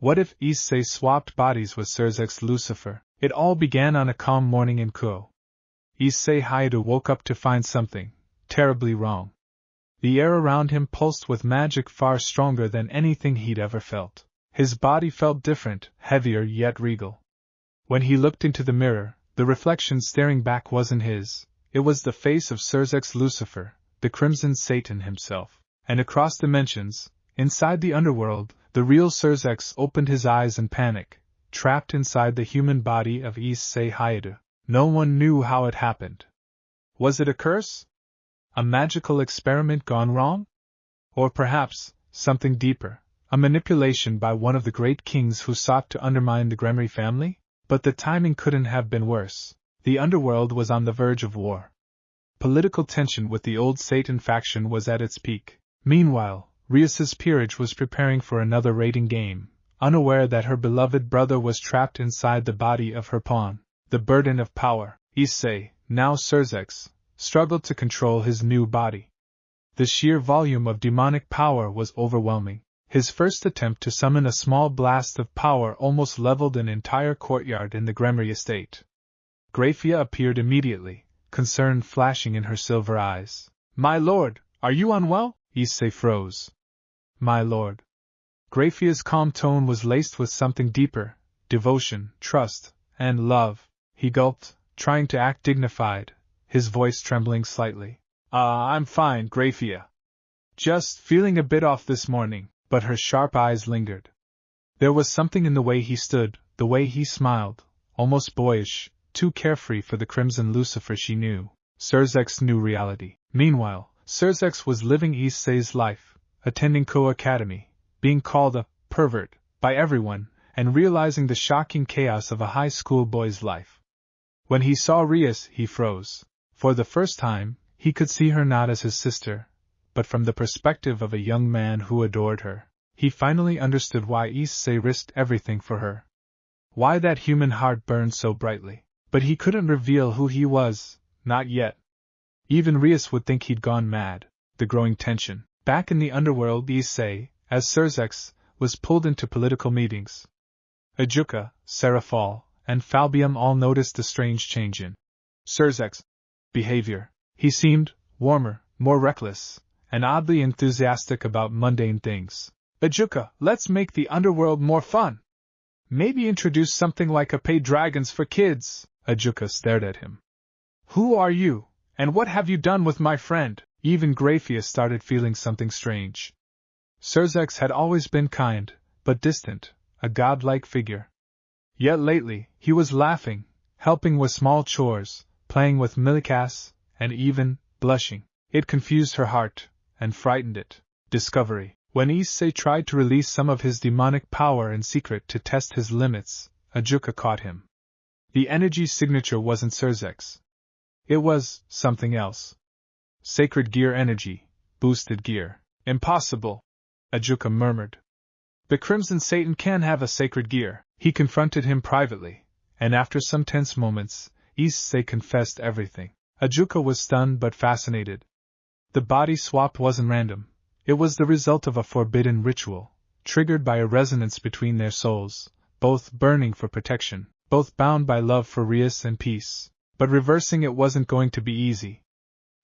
What if Issei swapped bodies with Sirzachs Lucifer? It all began on a calm morning in Kuo. Issei Hayato woke up to find something terribly wrong. The air around him pulsed with magic far stronger than anything he'd ever felt. His body felt different, heavier yet regal. When he looked into the mirror, the reflection staring back wasn't his. It was the face of Sirzachs Lucifer, the Crimson Satan himself. And across dimensions, inside the underworld, the real Sirzachs opened his eyes in panic, trapped inside the human body of Issei Hayato. No one knew how it happened. Was it a curse? A magical experiment gone wrong? Or perhaps, something deeper, a manipulation by one of the great kings who sought to undermine the Gremry family? But the timing couldn't have been worse. The underworld was on the verge of war. Political tension with the old Satan faction was at its peak. Meanwhile, Rias's peerage was preparing for another raiding game, unaware that her beloved brother was trapped inside the body of her pawn. The burden of power. Issei, now Sirzachs, struggled to control his new body. The sheer volume of demonic power was overwhelming. His first attempt to summon a small blast of power almost leveled an entire courtyard in the Gremry estate. Grafia appeared immediately, concern flashing in her silver eyes. "My lord, are you unwell?" Issei froze. "My lord." Grafia's calm tone was laced with something deeper, devotion, trust, and love. He gulped, trying to act dignified, his voice trembling slightly. I'm fine, Grafia. Just feeling a bit off this morning." But her sharp eyes lingered. There was something in the way he stood, the way he smiled, almost boyish, too carefree for the Crimson Lucifer she knew. Sirzachs knew reality. Meanwhile, Sirzachs was living Issei's life, attending Ko Academy, being called a pervert by everyone, and realizing the shocking chaos of a high school boy's life. When he saw Rias, he froze. For the first time, he could see her not as his sister, but from the perspective of a young man who adored her. He finally understood why Issei risked everything for her. Why that human heart burned so brightly. But he couldn't reveal who he was, not yet. Even Rias would think he'd gone mad. The growing tension. Back in the underworld, Issei, as Sirzachs, was pulled into political meetings. Ajuka, Serafal, and Falbium all noticed the strange change in Sirzachs' behavior. He seemed warmer, more reckless, and oddly enthusiastic about mundane things. "Ajuka, let's make the underworld more fun. Maybe introduce something like a pay dragons for kids." Ajuka stared at him. "Who are you, and what have you done with my friend?" Even Grafia started feeling something strange. Sirzachs had always been kind, but distant, a godlike figure. Yet lately, he was laughing, helping with small chores, playing with Milikas, and even blushing. It confused her heart, and frightened it. Discovery. When Issei tried to release some of his demonic power in secret to test his limits, Ajuka caught him. The energy signature wasn't Sirzachs. It was something else. Sacred gear energy, boosted gear. "Impossible," Ajuka murmured. "The Crimson Satan can have a sacred gear." He confronted him privately, and after some tense moments, Issei confessed everything. Ajuka was stunned but fascinated. The body swap wasn't random. It was the result of a forbidden ritual, triggered by a resonance between their souls, both burning for protection, both bound by love for Rias and peace. But reversing it wasn't going to be easy.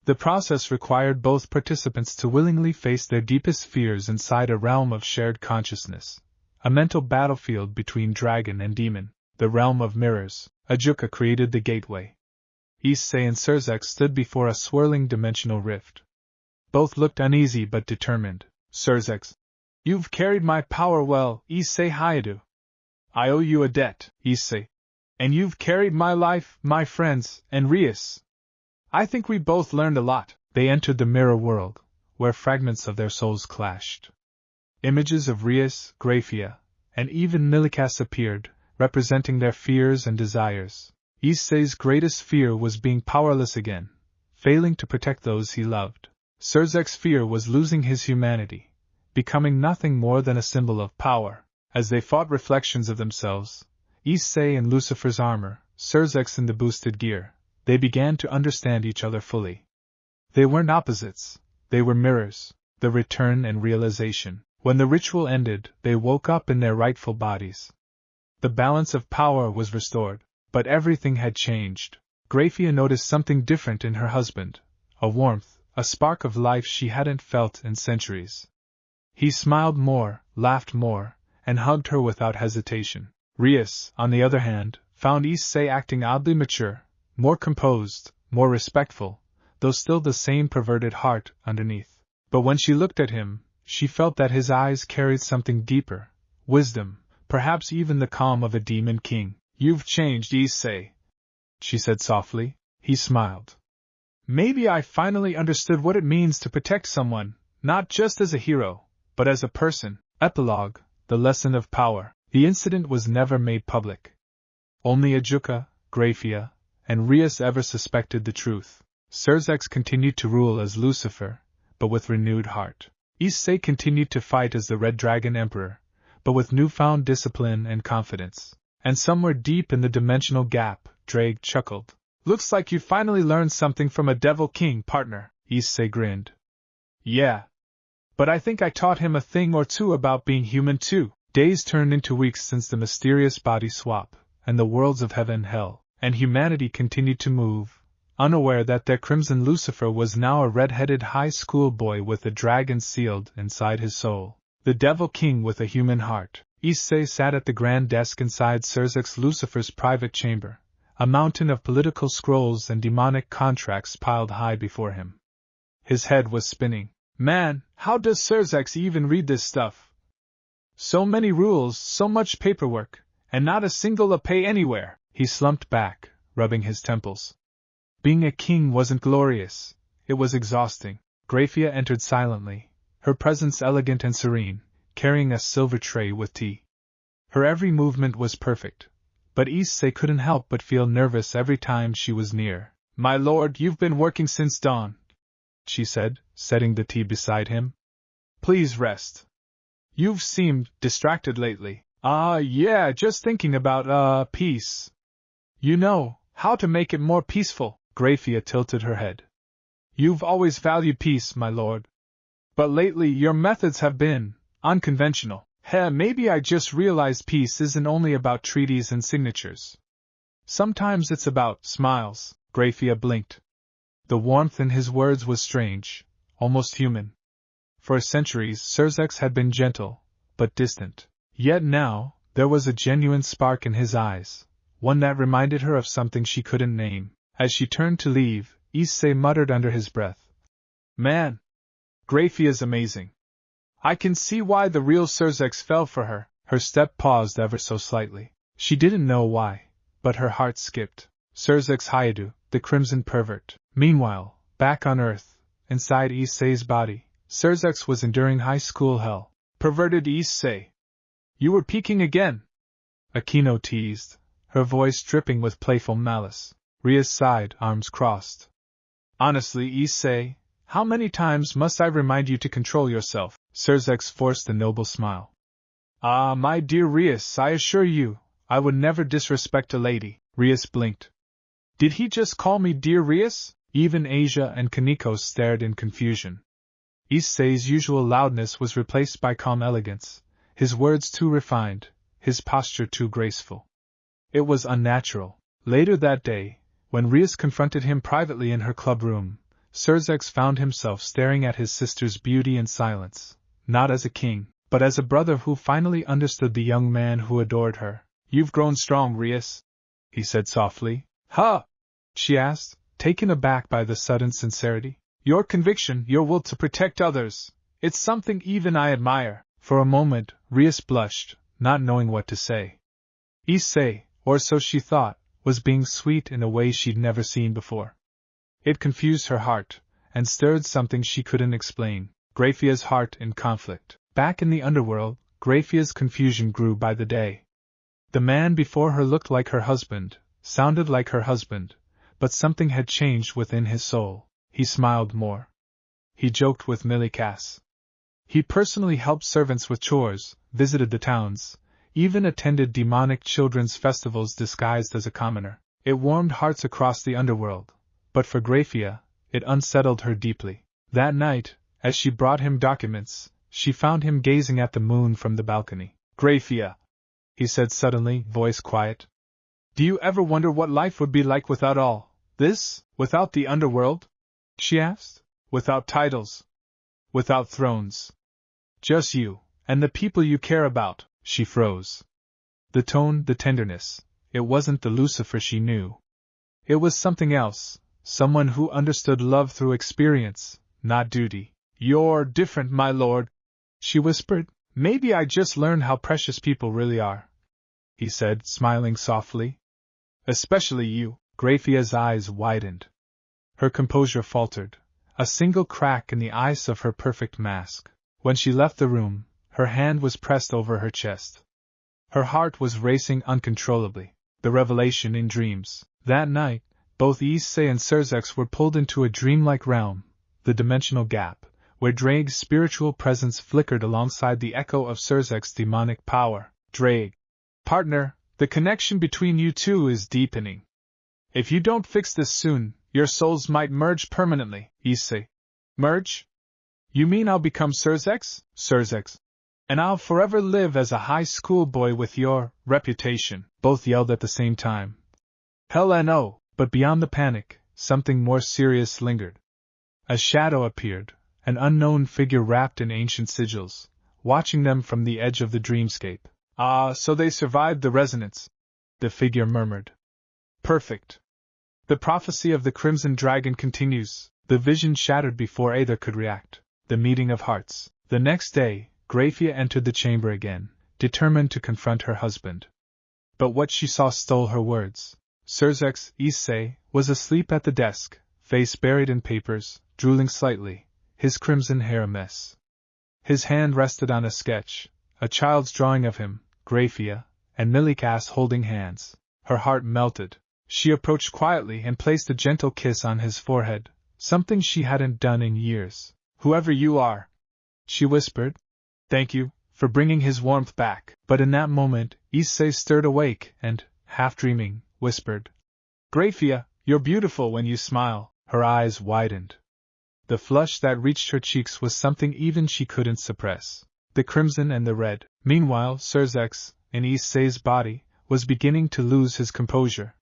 The process required both participants to willingly face their deepest fears inside a realm of shared consciousness. A mental battlefield between dragon and demon, the realm of mirrors. Ajuka created the gateway. Issei and Sirzachs stood before a swirling dimensional rift. Both looked uneasy but determined. "Sirzachs, you've carried my power well, Issei Hayato. I owe you a debt, Issei. And you've carried my life, my friends, and Rias. I think we both learned a lot." They entered the mirror world, where fragments of their souls clashed. Images of Rias, Grafia, and even Milikas appeared, representing their fears and desires. Issei's greatest fear was being powerless again, failing to protect those he loved. Sirzach's fear was losing his humanity, becoming nothing more than a symbol of power. As they fought reflections of themselves, Issei in Lucifer's armor, Sirzachs in the boosted gear, they began to understand each other fully. They weren't opposites, they were mirrors, the return and realization. When the ritual ended, they woke up in their rightful bodies. The balance of power was restored, but everything had changed. Grafia noticed something different in her husband, a warmth, a spark of life she hadn't felt in centuries. He smiled more, laughed more, and hugged her without hesitation. Rias, on the other hand, found Issei acting oddly mature, more composed, more respectful, though still the same perverted heart underneath. But when she looked at him, she felt that his eyes carried something deeper, wisdom, perhaps even the calm of a demon king. "You've changed, Issei," she said softly. He smiled. "Maybe I finally understood what it means to protect someone, not just as a hero, but as a person." Epilogue: The Lesson of Power. The incident was never made public. Only Ajuka, Grafia, and Rias ever suspected the truth. Sirzachs continued to rule as Lucifer, but with renewed heart. Issei continued to fight as the Red Dragon Emperor, but with newfound discipline and confidence. And somewhere deep in the dimensional gap, Drake chuckled. "Looks like you finally learned something from a Devil King, partner," Issei grinned. "Yeah. But I think I taught him a thing or two about being human too." Days turned into weeks since the mysterious body swap, and the worlds of heaven and hell, and humanity continued to move, unaware that their crimson Lucifer was now a red-headed high school boy with a dragon sealed inside his soul. The Devil King with a human heart. Issei sat at the grand desk inside Sirzachs Lucifer's private chamber, a mountain of political scrolls and demonic contracts piled high before him. His head was spinning. "Man, how does Sirzachs even read this stuff? So many rules, so much paperwork, and not a single appay anywhere." He slumped back, rubbing his temples. Being a king wasn't glorious, it was exhausting. Grafia entered silently, her presence elegant and serene, carrying a silver tray with tea. Her every movement was perfect, but Issei couldn't help but feel nervous every time she was near. "My lord, you've been working since dawn," she said, setting the tea beside him. "Please rest. You've seemed distracted lately." Yeah, just thinking about, peace. You know, how to make it more peaceful." Grafia tilted her head. "You've always valued peace, my lord. But lately your methods have been unconventional." Maybe I just realized peace isn't only about treaties and signatures. Sometimes it's about smiles." Grafia blinked. The warmth in his words was strange, almost human. For centuries Sirzachs had been gentle, but distant. Yet now, there was a genuine spark in his eyes, one that reminded her of something she couldn't name. As she turned to leave, Issei muttered under his breath, "Man, Grafia's amazing. I can see why the real Sirzachs fell for her." Her step paused ever so slightly. She didn't know why, but her heart skipped. Sirzachs Hayadu, the crimson pervert. Meanwhile, back on Earth, inside Issei's body, Sirzachs was enduring high school hell. "Perverted Issei. You were peeking again," Akino teased, her voice dripping with playful malice. Rias sighed, arms crossed. "Honestly, Issei, how many times must I remind you to control yourself?" Sirzachs forced a noble smile. "Ah, my dear Rias, I assure you, I would never disrespect a lady." Rias blinked. "Did he just call me dear Rias?" Even Asia and Kaneko stared in confusion. Issei's usual loudness was replaced by calm elegance, his words too refined, his posture too graceful. It was unnatural. Later that day, when Rias confronted him privately in her club room, Sirzachs found himself staring at his sister's beauty in silence, not as a king, but as a brother who finally understood the young man who adored her. "You've grown strong, Rias," he said softly. "Huh?" she asked, taken aback by the sudden sincerity. "Your conviction, your will to protect others, it's something even I admire." For a moment, Rias blushed, not knowing what to say. Issei, or so she thought, was being sweet in a way she'd never seen before. It confused her heart, and stirred something she couldn't explain. Grafia's heart in conflict. Back in the underworld, Grafia's confusion grew by the day. The man before her looked like her husband, sounded like her husband, but something had changed within his soul. He smiled more. He joked with Milikas. He personally helped servants with chores, visited the towns, even attended demonic children's festivals disguised as a commoner. It warmed hearts across the underworld, but for Grafia, it unsettled her deeply. That night, as she brought him documents, she found him gazing at the moon from the balcony. "Grafia," he said suddenly, voice quiet. "Do you ever wonder what life would be like without all this? Without the underworld?" she asked. "Without titles? Without thrones? Just you, and the people you care about." She froze. The tone, the tenderness, it wasn't the Lucifer she knew. It was something else, someone who understood love through experience, not duty. "You're different, my lord," she whispered. "Maybe I just learned how precious people really are," he said, smiling softly. "Especially you." Grafia's eyes widened. Her composure faltered, a single crack in the ice of her perfect mask. When she left the room, her hand was pressed over her chest. Her heart was racing uncontrollably. The revelation in dreams. That night, both Issei and Sirzachs were pulled into a dreamlike realm, the dimensional gap, where Draig's spiritual presence flickered alongside the echo of Sirzachs' demonic power. "Draig, partner, the connection between you two is deepening. If you don't fix this soon, your souls might merge permanently." "Issei, merge? You mean I'll become Sirzachs?" "Sirzachs. And I'll forever live as a high school boy with your reputation," both yelled at the same time. Hell no! But beyond the panic, something more serious lingered. A shadow appeared, an unknown figure wrapped in ancient sigils, watching them from the edge of the dreamscape. "Ah, so they survived the resonance," the figure murmured. "Perfect. The prophecy of the Crimson Dragon continues." The vision shattered before either could react. The meeting of hearts. The next day, Grafia entered the chamber again, determined to confront her husband. But what she saw stole her words. Sirzachs, Issei, was asleep at the desk, face buried in papers, drooling slightly, his crimson hair a mess. His hand rested on a sketch, a child's drawing of him, Grafia, and Milikas holding hands. Her heart melted. She approached quietly and placed a gentle kiss on his forehead, something she hadn't done in years. "Whoever you are," she whispered, "thank you for bringing his warmth back." But in that moment, Issei stirred awake and, half dreaming, whispered, "Grafia, you're beautiful when you smile." Her eyes widened. The flush that reached her cheeks was something even she couldn't suppress. The crimson and the red. Meanwhile, Sirzachs, in Issei's body, was beginning to lose his composure.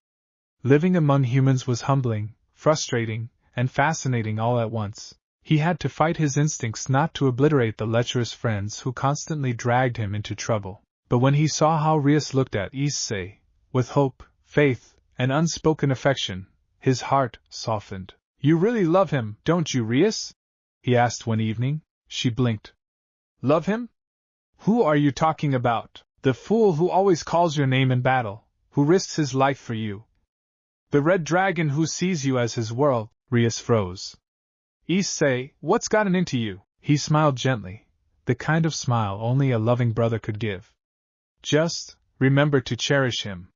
Living among humans was humbling, frustrating, and fascinating all at once. He had to fight his instincts not to obliterate the lecherous friends who constantly dragged him into trouble. But when he saw how Rias looked at Issei, with hope, faith, and unspoken affection, his heart softened. "You really love him, don't you, Rias?" he asked one evening. She blinked. "Love him? Who are you talking about?" "The fool who always calls your name in battle, who risks his life for you. The red dragon who sees you as his world." Rias froze. "Issei, what's gotten into you?" He smiled gently, the kind of smile only a loving brother could give. "Just remember to cherish him.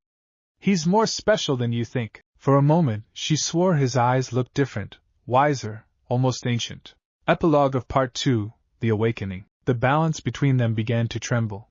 He's more special than you think." For a moment, she swore his eyes looked different, wiser, almost ancient. Epilogue of Part 2, The Awakening. The balance between them began to tremble.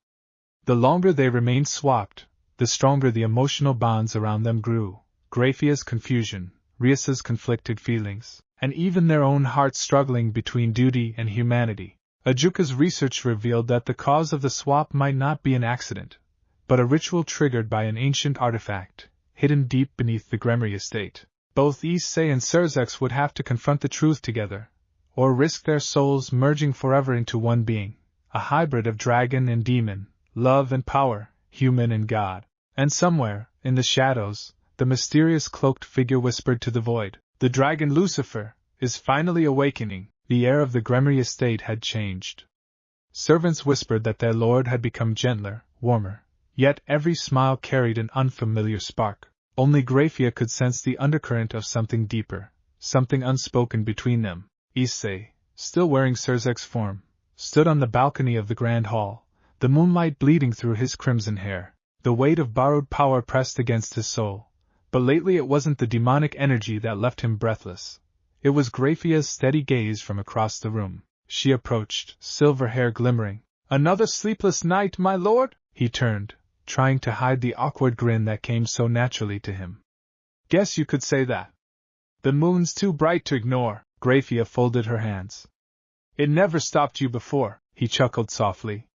The longer they remained swapped, the stronger the emotional bonds around them grew. Grafia's confusion, Rias's conflicted feelings, and even their own hearts struggling between duty and humanity. Ajuka's research revealed that the cause of the swap might not be an accident, but a ritual triggered by an ancient artifact, hidden deep beneath the Gremory estate. Both Issei and Sirzachs would have to confront the truth together, or risk their souls merging forever into one being, a hybrid of dragon and demon, love and power, human and god. And somewhere, in the shadows, the mysterious cloaked figure whispered to the void, "The dragon Lucifer is finally awakening." The air of the Gremory estate had changed. Servants whispered that their lord had become gentler, warmer, yet every smile carried an unfamiliar spark. Only Grafia could sense the undercurrent of something deeper, something unspoken between them. Issei, still wearing Sirzachs' form, stood on the balcony of the grand hall, the moonlight bleeding through his crimson hair. The weight of borrowed power pressed against his soul. But lately it wasn't the demonic energy that left him breathless. It was Grafia's steady gaze from across the room. She approached, silver hair glimmering. "Another sleepless night, my lord?" He turned, trying to hide the awkward grin that came so naturally to him. "Guess you could say that. The moon's too bright to ignore." Grafia folded her hands. "It never stopped you before," he chuckled softly.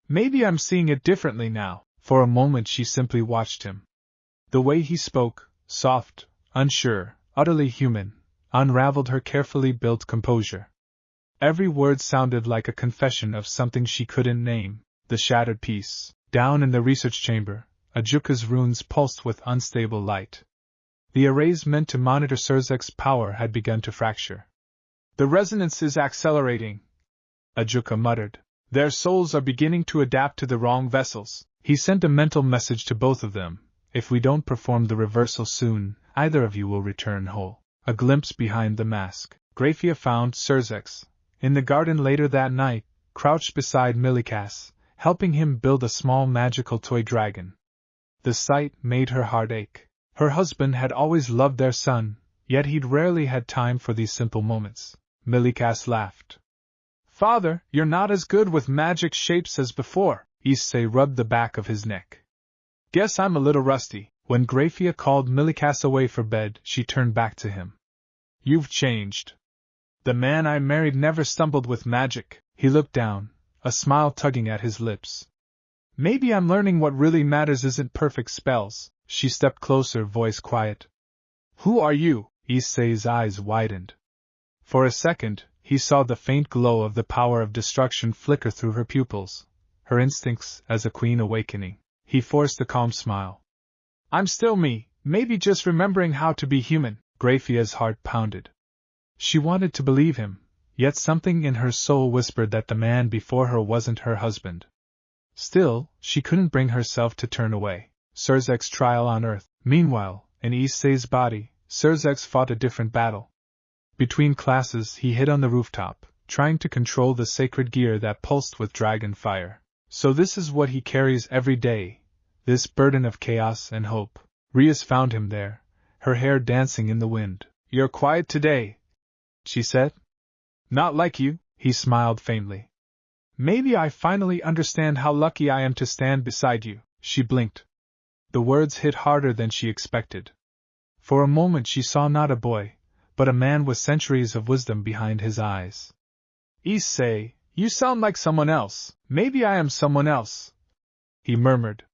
Maybe I'm seeing it differently now. For a moment she simply watched him. The way he spoke, soft, unsure, utterly human, unraveled her carefully built composure. Every word sounded like a confession of something she couldn't name. The shattered piece. Down in the research chamber, Ajuka's runes pulsed with unstable light. The arrays meant to monitor Sirzachs' power had begun to fracture. The resonance is accelerating, Ajuka muttered. Their souls are beginning to adapt to the wrong vessels. He sent a mental message to both of them. If we don't perform the reversal soon, either of you will return whole. A glimpse behind the mask. Grafia found Sirzachs, in the garden later that night, crouched beside Milikas, helping him build a small magical toy dragon. The sight made her heart ache. Her husband had always loved their son, yet he'd rarely had time for these simple moments. Milikas laughed. Father, you're not as good with magic shapes as before. Issei rubbed the back of his neck. Guess I'm a little rusty. When Grafia called Milikas away for bed, she turned back to him. You've changed. The man I married never stumbled with magic. He looked down, a smile tugging at his lips. Maybe I'm learning what really matters isn't perfect spells. She stepped closer, voice quiet. Who are you? Issei's eyes widened. For a second, he saw the faint glow of the power of destruction flicker through her pupils, her instincts as a queen awakening. He forced a calm smile. I'm still me, maybe just remembering how to be human. Grafia's heart pounded. She wanted to believe him, yet something in her soul whispered that the man before her wasn't her husband. Still, she couldn't bring herself to turn away. Sirzachs' trial on Earth. Meanwhile, in Issei's body, Sirzachs fought a different battle. Between classes, he hid on the rooftop, trying to control the sacred gear that pulsed with dragon fire. So this is what he carries every day, this burden of chaos and hope. Rias found him there, her hair dancing in the wind. You're quiet today, she said. Not like you, he smiled faintly. Maybe I finally understand how lucky I am to stand beside you. She blinked. The words hit harder than she expected. For a moment she saw not a boy, but a man with centuries of wisdom behind his eyes. Issei, you sound like someone else. Maybe I am someone else, he murmured.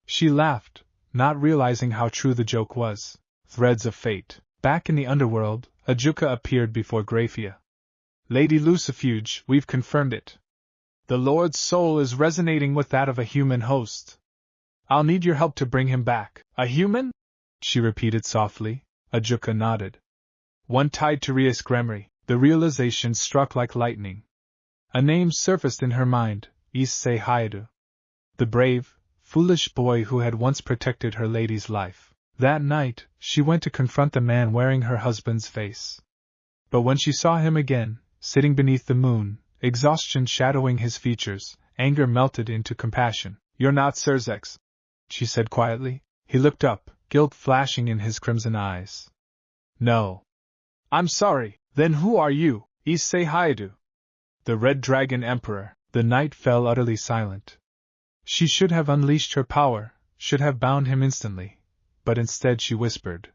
She laughed, not realizing how true the joke was. Threads of fate. Back in the underworld, Ajuka appeared before Grafia. Lady Lucifuge, we've confirmed it. The Lord's soul is resonating with that of a human host. I'll need your help to bring him back. A human? She repeated softly. Ajuka nodded. One tied to Rias Gremry. The realization struck like lightning. A name surfaced in her mind, Issei Haidu. The brave, foolish boy who had once protected her lady's life. That night, she went to confront the man wearing her husband's face. But when she saw him again, sitting beneath the moon, exhaustion shadowing his features, anger melted into compassion. You're not Sirzachs, she said quietly. He looked up, guilt flashing in his crimson eyes. No. I'm sorry. Then who are you? Issei Haidu. The Red Dragon Emperor. The night fell utterly silent. She should have unleashed her power, should have bound him instantly. But instead she whispered.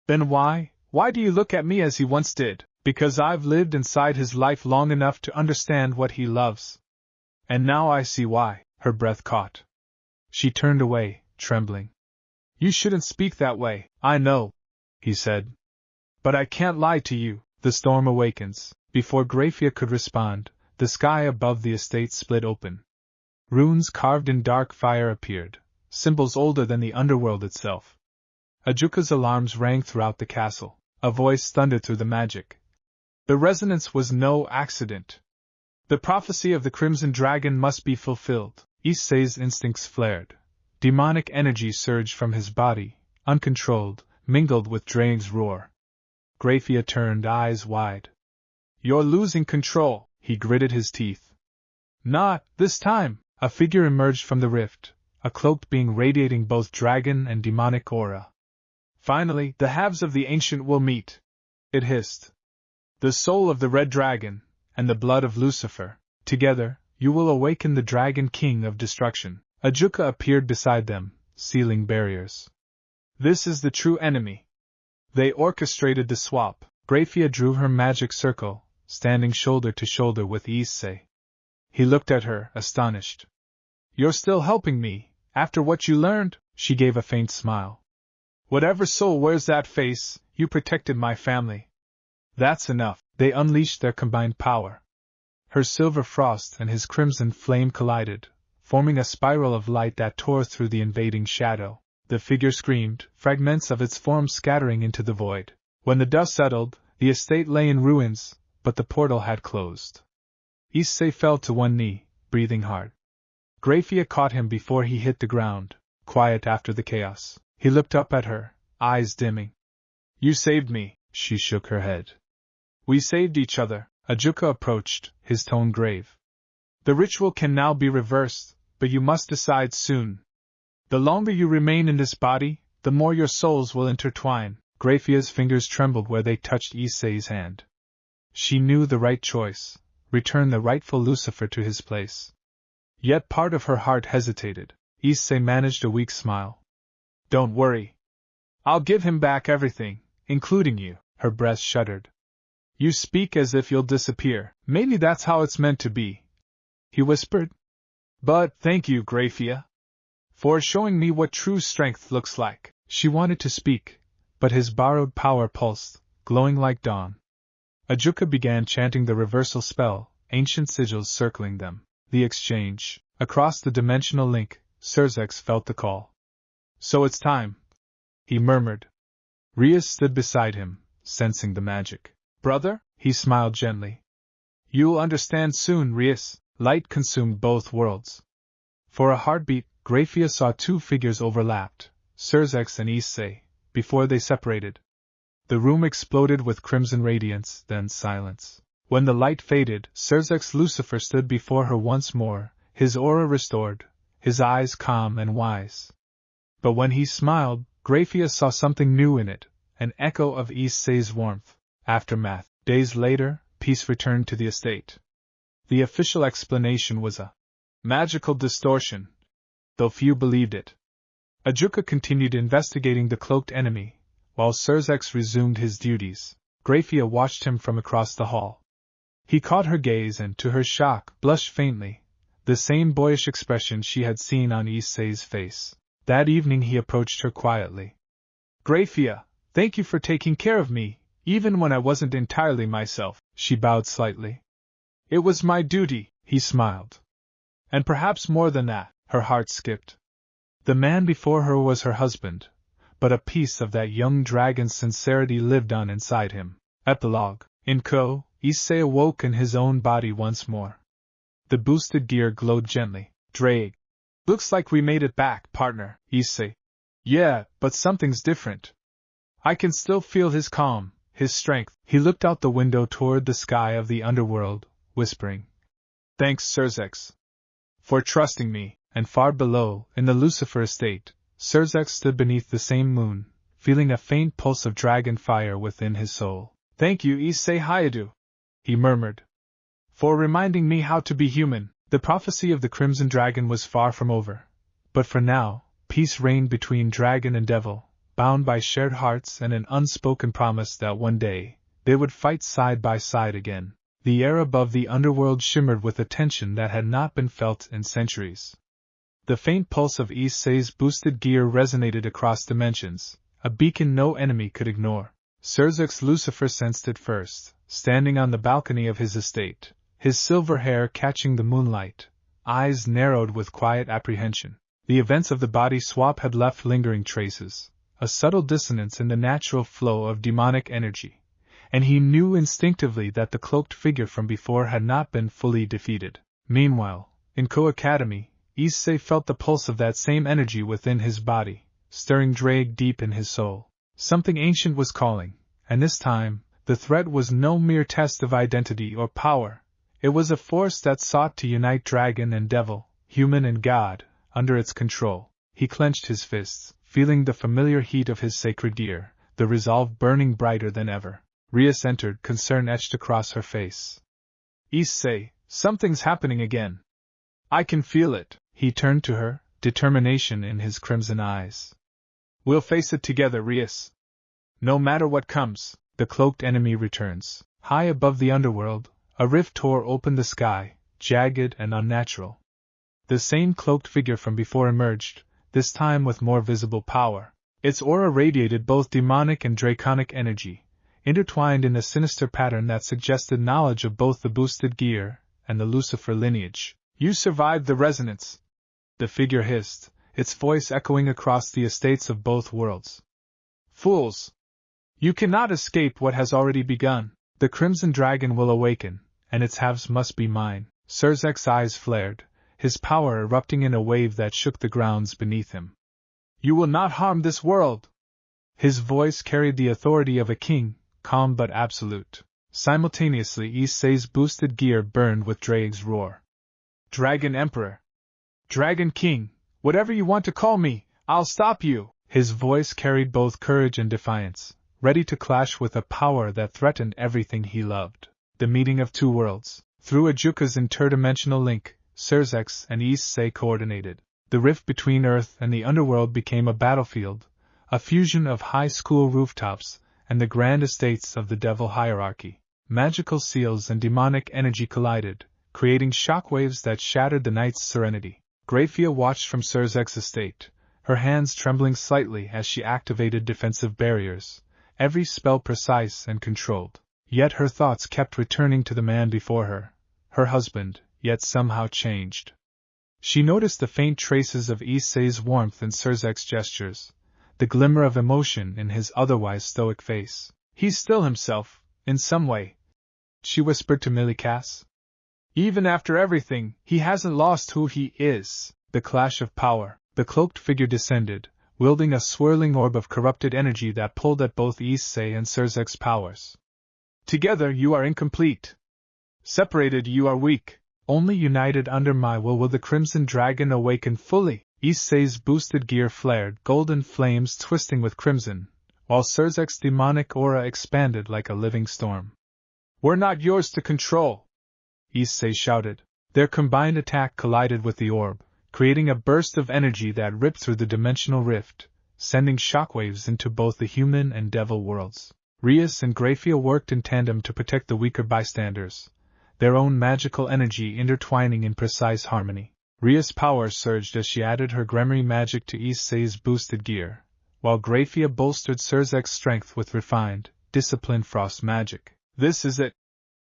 Then why do you look at me as he once did? Because I've lived inside his life long enough to understand what he loves. And now I see why. Her breath caught. She turned away, trembling. You shouldn't speak that way. I know, he said. But I can't lie to you. The storm awakens. Before Grafia could respond, the sky above the estate split open. Runes carved in dark fire appeared, symbols older than the underworld itself. Ajuka's alarms rang throughout the castle. A voice thundered through the magic. The resonance was no accident. The prophecy of the Crimson Dragon must be fulfilled. Issei's instincts flared. Demonic energy surged from his body, uncontrolled, mingled with Draeng's roar. Grafia turned, eyes wide. You're losing control, he gritted his teeth. Not this time. A figure emerged from the rift, a cloaked being radiating both dragon and demonic aura. Finally, the halves of the ancient will meet, it hissed. The soul of the Red Dragon, and the blood of Lucifer. Together, you will awaken the Dragon King of Destruction. Ajuka appeared beside them, sealing barriers. This is the true enemy. They orchestrated the swap. Grafia drew her magic circle, standing shoulder to shoulder with Issei. He looked at her, astonished. You're still helping me, after what you learned? She gave a faint smile. Whatever soul wears that face, you protected my family. That's enough. They unleashed their combined power. Her silver frost and his crimson flame collided, forming a spiral of light that tore through the invading shadow. The figure screamed, fragments of its form scattering into the void. When the dust settled, the estate lay in ruins, but the portal had closed. Issei fell to one knee, breathing hard. Grafia caught him before he hit the ground, quiet after the chaos. He looked up at her, eyes dimming. You saved me, she shook her head. We saved each other. Ajuka approached, his tone grave. The ritual can now be reversed, but you must decide soon. The longer you remain in this body, the more your souls will intertwine. Grafia's fingers trembled where they touched Issei's hand. She knew the right choice, return the rightful Lucifer to his place. Yet part of her heart hesitated. Issei managed a weak smile. Don't worry. I'll give him back everything, including you. Her breast shuddered. You speak as if you'll disappear. Maybe that's how it's meant to be, he whispered. But thank you, Grafia, for showing me what true strength looks like. She wanted to speak, but his borrowed power pulsed, glowing like dawn. Ajuka began chanting the reversal spell, ancient sigils circling them. The exchange. Across the dimensional link, Sirzachs felt the call. So it's time, he murmured. Rias stood beside him, sensing the magic. Brother, he smiled gently. You'll understand soon, Rias. Light consumed both worlds. For a heartbeat, Grafia saw two figures overlapped, Sirzachs and Issei, before they separated. The room exploded with crimson radiance, then silence. When the light faded, Sirzachs Lucifer stood before her once more, his aura restored, his eyes calm and wise. But when he smiled, Grafia saw something new in it, an echo of Issei's warmth. Aftermath. Days later, peace returned to the estate. The official explanation was a magical distortion, though few believed it. Ajuka continued investigating the cloaked enemy, while Sirzachs resumed his duties. Grafia watched him from across the hall. He caught her gaze and, to her shock, blushed faintly, the same boyish expression she had seen on Issei's face. That evening he approached her quietly. Grafia, thank you for taking care of me, even when I wasn't entirely myself. She bowed slightly. It was my duty, he smiled. And perhaps more than that. Her heart skipped. The man before her was her husband, but a piece of that young dragon's sincerity lived on inside him. Epilogue. In Ko, Issei awoke in his own body once more. The boosted gear glowed gently. Drake. Looks like we made it back, partner, Issei. Yeah, but something's different. I can still feel his calm, his strength. He looked out the window toward the sky of the underworld, whispering, Thanks, Sirzachs, for trusting me. And far below, in the Lucifer estate, Sirzachs stood beneath the same moon, feeling a faint pulse of dragon fire within his soul. Thank you, Issei Hayadu, he murmured, for reminding me how to be human. The prophecy of the Crimson Dragon was far from over, but for now, peace reigned between dragon and devil, bound by shared hearts and an unspoken promise that one day, they would fight side by side again. The air above the underworld shimmered with a tension that had not been felt in centuries. The faint pulse of Issei's boosted gear resonated across dimensions, a beacon no enemy could ignore. Sirzachs Lucifer sensed it first, standing on the balcony of his estate, his silver hair catching the moonlight, eyes narrowed with quiet apprehension. The events of the body swap had left lingering traces, a subtle dissonance in the natural flow of demonic energy, and he knew instinctively that the cloaked figure from before had not been fully defeated. Meanwhile, in Ko Academy, Issei felt the pulse of that same energy within his body, stirring Drake deep in his soul. Something ancient was calling, and this time, the threat was no mere test of identity or power. It was a force that sought to unite dragon and devil, human and god, under its control. He clenched his fists, feeling the familiar heat of his sacred gear, the resolve burning brighter than ever. Rias entered, concern etched across her face. Issei, something's happening again. I can feel it. He turned to her, determination in his crimson eyes. We'll face it together, Rias. No matter what comes, the cloaked enemy returns. High above the underworld, a rift tore open the sky, jagged and unnatural. The same cloaked figure from before emerged, this time with more visible power. Its aura radiated both demonic and draconic energy, intertwined in a sinister pattern that suggested knowledge of both the boosted gear and the Lucifer lineage. "You survived the resonance," the figure hissed, its voice echoing across the estates of both worlds. "Fools! You cannot escape what has already begun. The Crimson Dragon will awaken, and its halves must be mine." Sirzachs' eyes flared, his power erupting in a wave that shook the grounds beneath him. "You will not harm this world!" His voice carried the authority of a king, calm but absolute. Simultaneously, Issei's boosted gear burned with Draig's roar. "Dragon Emperor! Dragon King! Whatever you want to call me, I'll stop you!" His voice carried both courage and defiance, ready to clash with a power that threatened everything he loved. The meeting of two worlds. Through Ajuka's interdimensional link, Sirzachs and Issei coordinated. The rift between Earth and the underworld became a battlefield, a fusion of high school rooftops and the grand estates of the devil hierarchy. Magical seals and demonic energy collided, creating shockwaves that shattered the night's serenity. Grafia watched from Sirzachs' estate, her hands trembling slightly as she activated defensive barriers, every spell precise and controlled. Yet her thoughts kept returning to the man before her, her husband, yet somehow changed. She noticed the faint traces of Issei's warmth in Sirzachs' gestures, the glimmer of emotion in his otherwise stoic face. "He's still himself, in some way," she whispered to Milikas. "Even after everything, he hasn't lost who he is." The clash of power. The cloaked figure descended, wielding a swirling orb of corrupted energy that pulled at both Issei and Sirzachs' powers. "Together you are incomplete. Separated you are weak. Only united under my will the Crimson Dragon awaken fully." Issei's boosted gear flared, golden flames twisting with crimson, while Sirzachs' demonic aura expanded like a living storm. "We're not yours to control!" Issei shouted. Their combined attack collided with the orb, creating a burst of energy that ripped through the dimensional rift, sending shockwaves into both the human and devil worlds. Rias and Grafia worked in tandem to protect the weaker bystanders, their own magical energy intertwining in precise harmony. Rias' power surged as she added her Gremory magic to Issei's boosted gear, while Grafia bolstered Sirzachs' strength with refined, disciplined frost magic. "This is it,"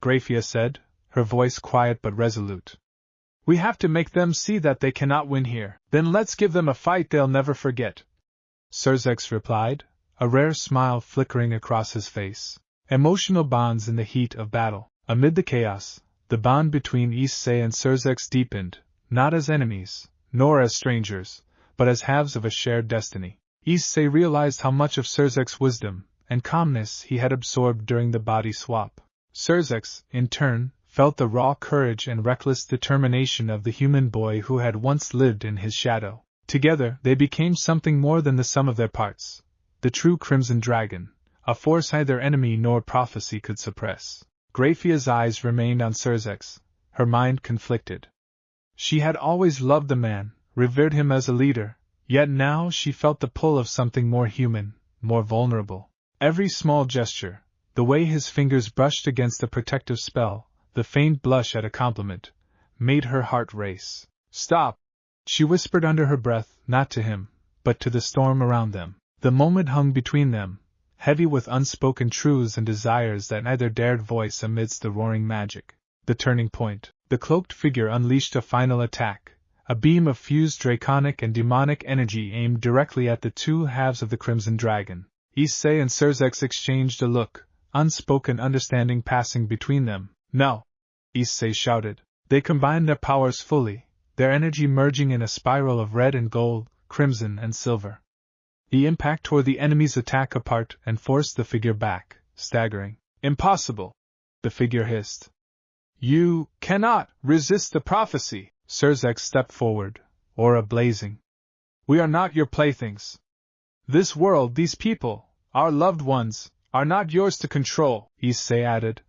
Grafia said, her voice quiet but resolute. "We have to make them see that they cannot win here. Then let's give them a fight they'll never forget," Sirzachs replied, a rare smile flickering across his face. Emotional bonds in the heat of battle. Amid the chaos, the bond between Issei and Sirzachs deepened, not as enemies, nor as strangers, but as halves of a shared destiny. Issei realized how much of Sirzachs' wisdom and calmness he had absorbed during the body swap. Sirzachs, in turn, felt the raw courage and reckless determination of the human boy who had once lived in his shadow. Together, they became something more than the sum of their parts, the true Crimson Dragon, a force neither enemy nor prophecy could suppress. Grafia's eyes remained on Sirzachs, her mind conflicted. She had always loved the man, revered him as a leader, yet now she felt the pull of something more human, more vulnerable. Every small gesture, the way his fingers brushed against a protective spell, the faint blush at a compliment, made her heart race. "Stop!" she whispered under her breath, not to him, but to the storm around them. The moment hung between them, heavy with unspoken truths and desires that neither dared voice amidst the roaring magic. The turning point. The cloaked figure unleashed a final attack, a beam of fused draconic and demonic energy aimed directly at the two halves of the Crimson Dragon. Issei and Sirzachs exchanged a look, unspoken understanding passing between them. "No!" Issei shouted. They combined their powers fully, their energy merging in a spiral of red and gold, crimson and silver. The impact tore the enemy's attack apart and forced the figure back, staggering. "Impossible!" the figure hissed. "You cannot resist the prophecy!" Sirzachs stepped forward, aura blazing. "We are not your playthings. This world, these people, our loved ones, are not yours to control," Issei added.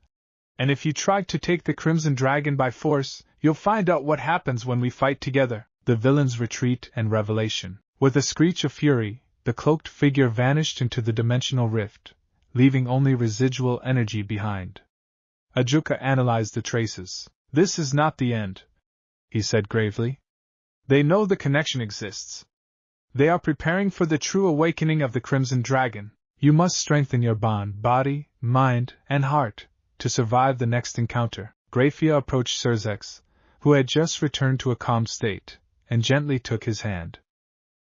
"And if you try to take the Crimson Dragon by force, you'll find out what happens when we fight together." The villain's retreat and revelation. With a screech of fury, the cloaked figure vanished into the dimensional rift, leaving only residual energy behind. Ajuka analyzed the traces. This is not the end, he said gravely. They know the connection exists. They are preparing for the true awakening of the Crimson Dragon. You must strengthen your bond, body, mind, and heart, to survive the next encounter. Grafia approached Sirzachs, who had just returned to a calm state, and gently took his hand.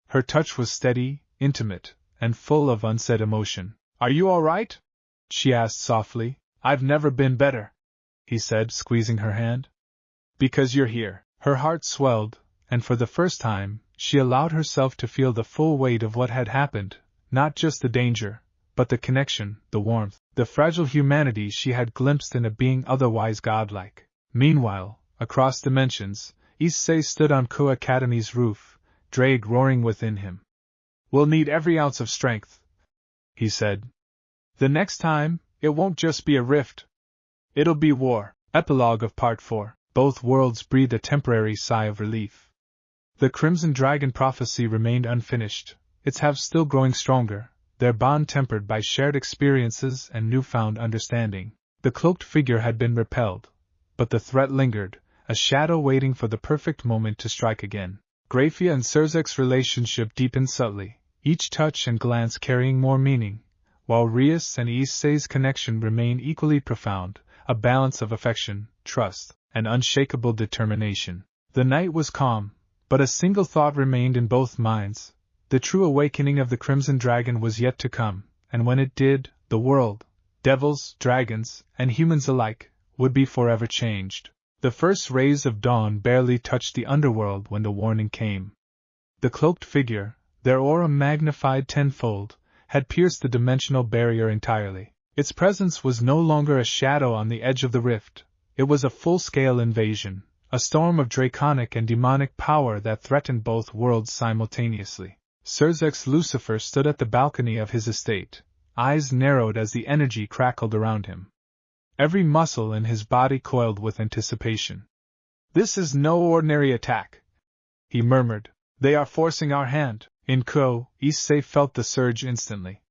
Her touch was steady, intimate, and full of unsaid emotion. Are you all right? She asked softly. I've never been better, he said, squeezing her hand. Because you're here. Her heart swelled, and for the first time, she allowed herself to feel the full weight of what had happened, not just the danger, but the connection, the warmth, the fragile humanity she had glimpsed in a being otherwise godlike. Meanwhile, across dimensions, Issei stood on Ku Academy's roof, Drake roaring within him. We'll need every ounce of strength, he said. The next time, it won't just be a rift. It'll be war. Epilogue of Part 4. Both worlds breathed a temporary sigh of relief. The Crimson Dragon prophecy remained unfinished, its halves still growing stronger, their bond tempered by shared experiences and newfound understanding. The cloaked figure had been repelled, but the threat lingered, a shadow waiting for the perfect moment to strike again. Grafia and Sirzachs' relationship deepened subtly, each touch and glance carrying more meaning, while Rias and Issei's connection remained equally profound, a balance of affection, trust, and unshakable determination. The night was calm, but a single thought remained in both minds. The true awakening of the Crimson Dragon was yet to come, and when it did, the world, devils, dragons, and humans alike, would be forever changed. The first rays of dawn barely touched the underworld when the warning came. The cloaked figure, their aura magnified tenfold, had pierced the dimensional barrier entirely. Its presence was no longer a shadow on the edge of the rift, it was a full-scale invasion, a storm of draconic and demonic power that threatened both worlds simultaneously. Sirzachs Lucifer stood at the balcony of his estate, eyes narrowed as the energy crackled around him. Every muscle in his body coiled with anticipation. This is no ordinary attack, he murmured. They are forcing our hand. In Ko, Issei felt the surge instantly.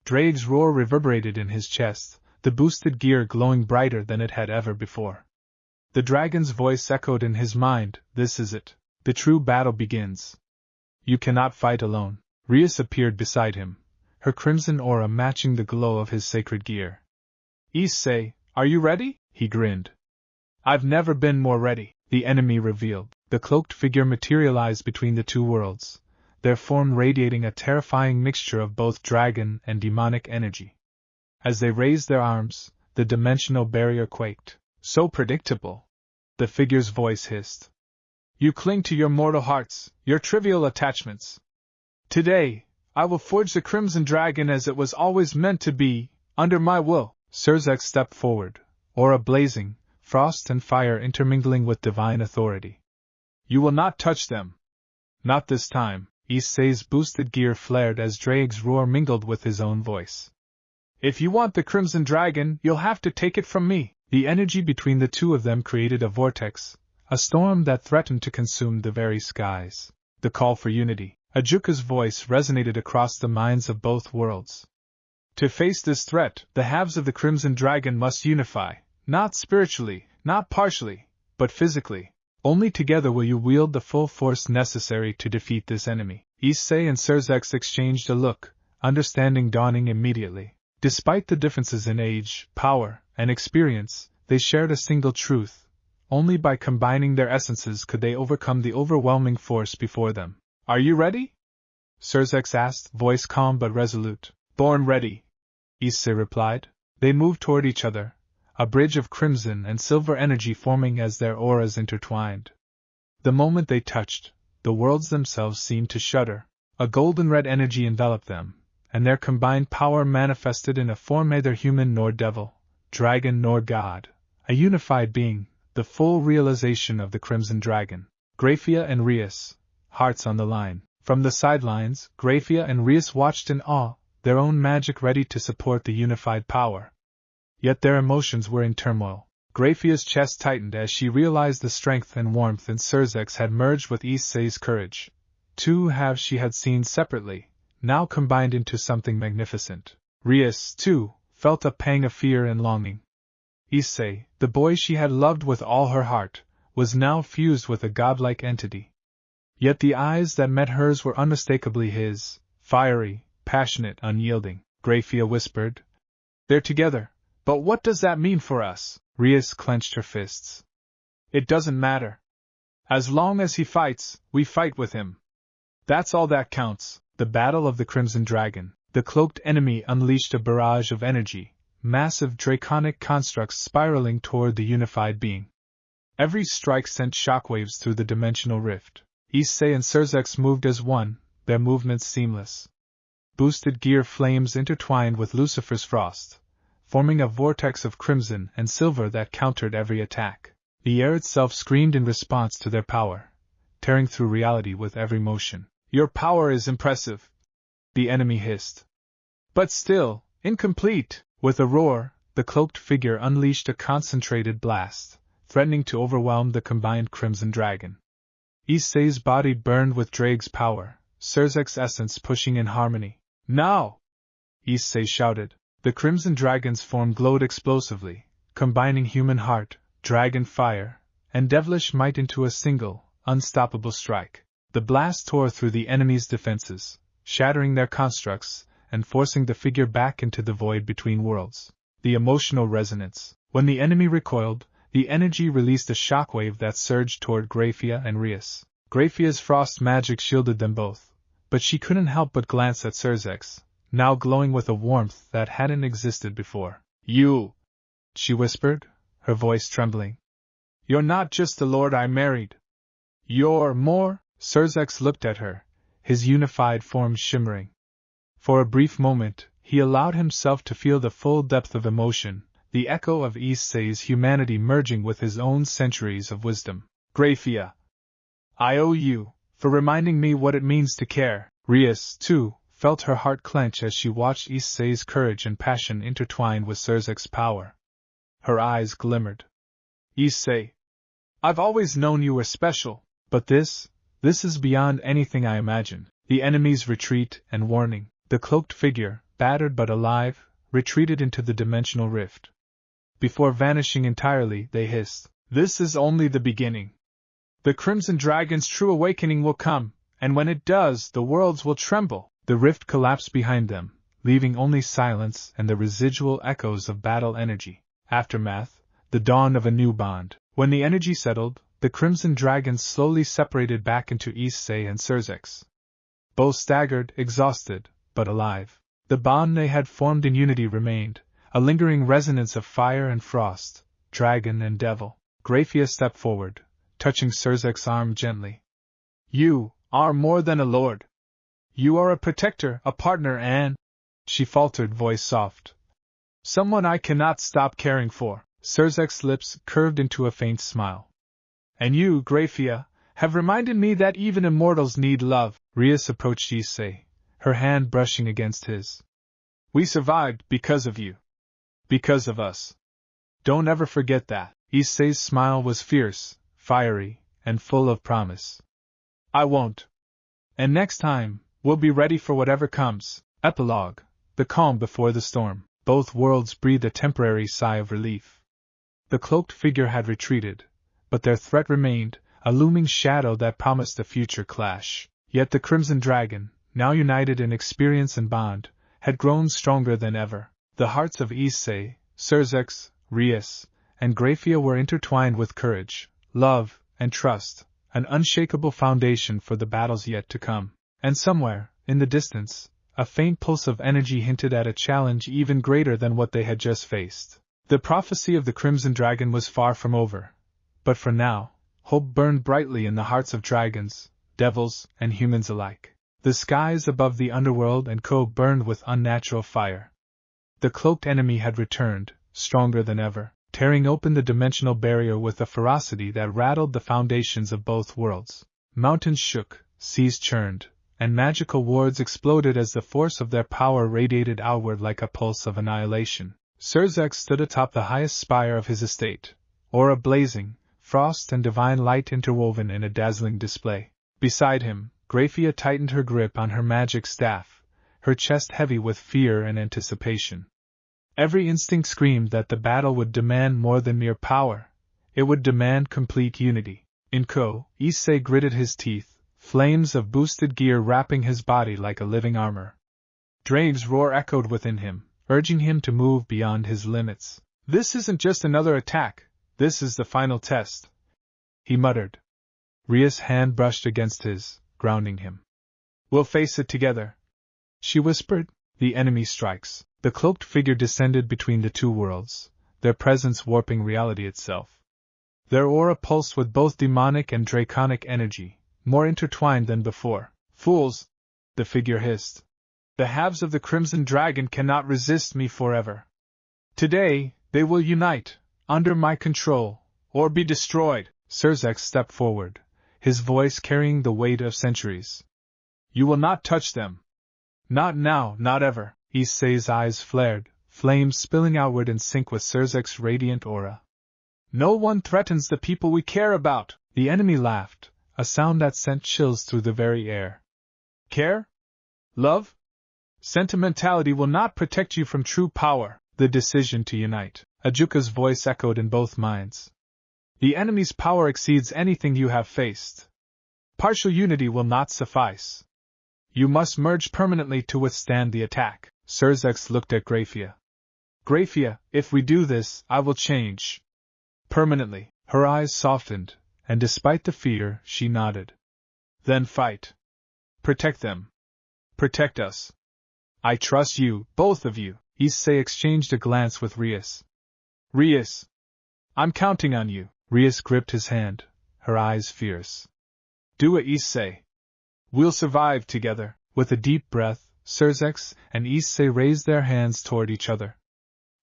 Drake's roar reverberated in his chest, the boosted gear glowing brighter than it had ever before. The dragon's voice echoed in his mind, this is it. The true battle begins. You cannot fight alone. Rias appeared beside him, her crimson aura matching the glow of his sacred gear. Issei, are you ready? He grinned. I've never been more ready. The enemy revealed. The cloaked figure materialized between the two worlds, their form radiating a terrifying mixture of both dragon and demonic energy. As they raised their arms, the dimensional barrier quaked. So predictable, the figure's voice hissed. You cling to your mortal hearts, your trivial attachments. Today, I will forge the Crimson Dragon as it was always meant to be, under my will. Sirzachs stepped forward, aura blazing, frost and fire intermingling with divine authority. You will not touch them. Not this time. Issei's boosted gear flared as Drake's roar mingled with his own voice. If you want the Crimson Dragon, you'll have to take it from me. The energy between the two of them created a vortex, a storm that threatened to consume the very skies. The call for unity. Ajuka's voice resonated across the minds of both worlds. To face this threat, the halves of the Crimson Dragon must unify, not spiritually, not partially, but physically. Only together will you wield the full force necessary to defeat this enemy. Issei and Sirzachs exchanged a look, understanding dawning immediately. Despite the differences in age, power, and experience, they shared a single truth. Only by combining their essences could they overcome the overwhelming force before them. Are you ready? Sirzachs asked, voice calm but resolute. Born ready, Issei replied. They moved toward each other, a bridge of crimson and silver energy forming as their auras intertwined. The moment they touched, the worlds themselves seemed to shudder. A golden-red energy enveloped them, and their combined power manifested in a form neither human nor devil, dragon nor god, a unified being, the full realization of the Crimson Dragon. Grafia and Rias, hearts on the line. From the sidelines, Grafia and Rias watched in awe, their own magic ready to support the unified power. Yet their emotions were in turmoil. Grafia's chest tightened as she realized the strength and warmth in Sirzachs had merged with Issei's courage. Two halves she had seen separately, now combined into something magnificent. Rias, too, felt a pang of fear and longing. Issei, the boy she had loved with all her heart, was now fused with a godlike entity. Yet the eyes that met hers were unmistakably his, fiery, passionate, unyielding. Grafia whispered. They're together, but what does that mean for us? Rias clenched her fists. It doesn't matter. As long as he fights, we fight with him. That's all that counts. The Battle of the Crimson Dragon. The cloaked enemy unleashed a barrage of energy, massive draconic constructs spiraling toward the unified being. Every strike sent shockwaves through the dimensional rift. Issei and Sirzachs moved as one, their movements seamless. Boosted gear flames intertwined with Lucifer's frost, forming a vortex of crimson and silver that countered every attack. The air itself screamed in response to their power, tearing through reality with every motion. Your power is impressive, the enemy hissed. But still, incomplete. With a roar, the cloaked figure unleashed a concentrated blast, threatening to overwhelm the combined Crimson Dragon. Issei's body burned with Drake's power, Sirzach's essence pushing in harmony. Now! Issei shouted. The Crimson Dragon's form glowed explosively, combining human heart, dragon fire, and devilish might into a single, unstoppable strike. The blast tore through the enemy's defenses, shattering their constructs, and forcing the figure back into the void between worlds. The emotional resonance. When the enemy recoiled, the energy released a shockwave that surged toward Grafia and Rias. Grafia's frost magic shielded them both, but she couldn't help but glance at Sirzachs, now glowing with a warmth that hadn't existed before. You! She whispered, her voice trembling. You're not just the lord I married. You're more. Sirzachs looked at her, his unified form shimmering. For a brief moment, he allowed himself to feel the full depth of emotion, the echo of Issei's humanity merging with his own centuries of wisdom. Grafia, I owe you, for reminding me what it means to care. Rias, too, felt her heart clench as she watched Issei's courage and passion intertwined with Sirzach's power. Her eyes glimmered. Issei, I've always known you were special, but this is beyond anything I imagined. The enemy's retreat and warning. The cloaked figure, battered but alive, retreated into the dimensional rift. Before vanishing entirely, they hissed, This is only the beginning. The Crimson Dragon's true awakening will come, and when it does, the worlds will tremble. The rift collapsed behind them, leaving only silence and the residual echoes of battle energy. Aftermath, the dawn of a new bond. When the energy settled, the Crimson Dragons slowly separated back into Issei and Sirzachs. Both staggered, exhausted, but alive. The bond they had formed in unity remained, a lingering resonance of fire and frost, dragon and devil. Grafia stepped forward, touching Sirzach's arm gently. You are more than a lord. You are a protector, a partner, and... She faltered, voice soft. Someone I cannot stop caring for. Sirzach's lips curved into a faint smile. And you, Grafia, have reminded me that even immortals need love. Rias approached Issei, her hand brushing against his. We survived because of you. Because of us. Don't ever forget that. Issei's smile was fierce, fiery, and full of promise. I won't. And next time, we'll be ready for whatever comes. Epilogue. The calm before the storm. Both worlds breathed a temporary sigh of relief. The cloaked figure had retreated, but their threat remained, a looming shadow that promised a future clash. Yet the Crimson Dragon, now united in experience and bond, had grown stronger than ever. The hearts of Issei, Sirzachs, Rias, and Grafia were intertwined with courage, love, and trust, an unshakable foundation for the battles yet to come. And somewhere, in the distance, a faint pulse of energy hinted at a challenge even greater than what they had just faced. The prophecy of the Crimson Dragon was far from over, but for now, hope burned brightly in the hearts of dragons, devils, and humans alike. The skies above the underworld and Co burned with unnatural fire. The cloaked enemy had returned, stronger than ever, tearing open the dimensional barrier with a ferocity that rattled the foundations of both worlds. Mountains shook, seas churned, and magical wards exploded as the force of their power radiated outward like a pulse of annihilation. Sirzachs stood atop the highest spire of his estate, aura blazing, frost and divine light interwoven in a dazzling display. Beside him, Grafia tightened her grip on her magic staff, her chest heavy with fear and anticipation. Every instinct screamed that the battle would demand more than mere power. It would demand complete unity. In Ko, Issei gritted his teeth, flames of boosted gear wrapping his body like a living armor. Drave's roar echoed within him, urging him to move beyond his limits. "This isn't just another attack, this is the final test," he muttered. Ria's hand brushed against his, grounding him. "We'll face it together," she whispered. "The enemy strikes." The cloaked figure descended between the two worlds, their presence warping reality itself. Their aura pulsed with both demonic and draconic energy, more intertwined than before. "Fools!" the figure hissed. "The halves of the Crimson Dragon cannot resist me forever. Today, they will unite, under my control, or be destroyed." Sirzachs stepped forward, his voice carrying the weight of centuries. "You will not touch them. Not now, not ever." Issei's eyes flared, flames spilling outward in sync with Sirzachs' radiant aura. "No one threatens the people we care about." The enemy laughed, a sound that sent chills through the very air. "Care? Love? Sentimentality will not protect you from true power." The decision to unite. Ajuka's voice echoed in both minds. "The enemy's power exceeds anything you have faced. Partial unity will not suffice. You must merge permanently to withstand the attack." Sirzachs looked at Grafia. "Grafia, if we do this, I will change. Permanently." Her eyes softened, and despite the fear, she nodded. "Then fight. Protect them. Protect us. I trust you, both of you." Issei exchanged a glance with Rias. "Rias, I'm counting on you." Rias gripped his hand, her eyes fierce. "Do it, Issei. We'll survive together." With a deep breath, Sirzachs and Issei raised their hands toward each other.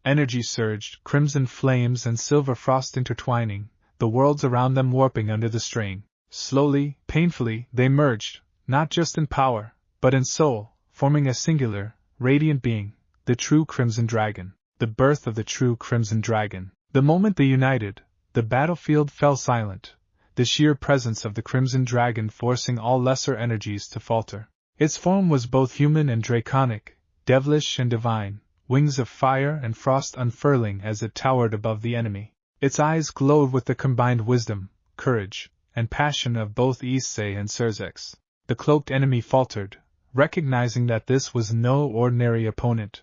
Energy surged, crimson flames and silver frost intertwining, the worlds around them warping under the strain. Slowly, painfully, they merged, not just in power, but in soul, forming a singular, radiant being, the true Crimson Dragon. The birth of the true Crimson Dragon. The moment they united, the battlefield fell silent, the sheer presence of the Crimson Dragon forcing all lesser energies to falter. Its form was both human and draconic, devilish and divine, wings of fire and frost unfurling as it towered above the enemy. Its eyes glowed with the combined wisdom, courage, and passion of both Issei and Sirzachs. The cloaked enemy faltered, recognizing that this was no ordinary opponent.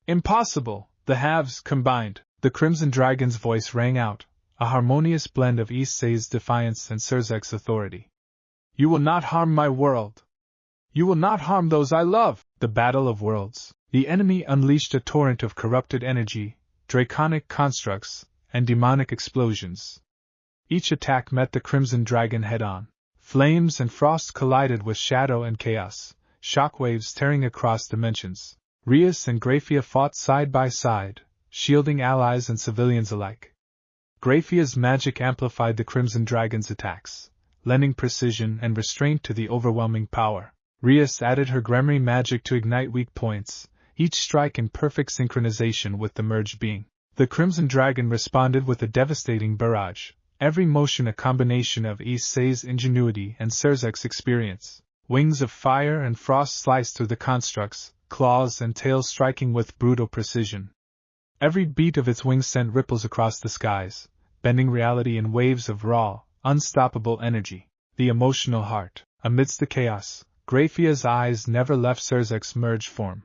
"Impossible! The halves combined!" The Crimson Dragon's voice rang out, a harmonious blend of Issei's defiance and Sirzachs' authority. "You will not harm my world! You will not harm those I love!" The Battle of Worlds. The enemy unleashed a torrent of corrupted energy, draconic constructs, and demonic explosions. Each attack met the Crimson Dragon head-on. Flames and frost collided with shadow and chaos, shockwaves tearing across dimensions. Rias and Grafia fought side by side, shielding allies and civilians alike. Grafia's magic amplified the Crimson Dragon's attacks, lending precision and restraint to the overwhelming power. Rias added her Gremry magic to ignite weak points, each strike in perfect synchronization with the merged being. The Crimson Dragon responded with a devastating barrage, every motion a combination of Issei's ingenuity and Sirzachs' experience. Wings of fire and frost sliced through the constructs, claws and tail striking with brutal precision. Every beat of its wings sent ripples across the skies, bending reality in waves of raw, unstoppable energy. The emotional heart. Amidst the chaos, Grafia's eyes never left Sirzachs' merged form.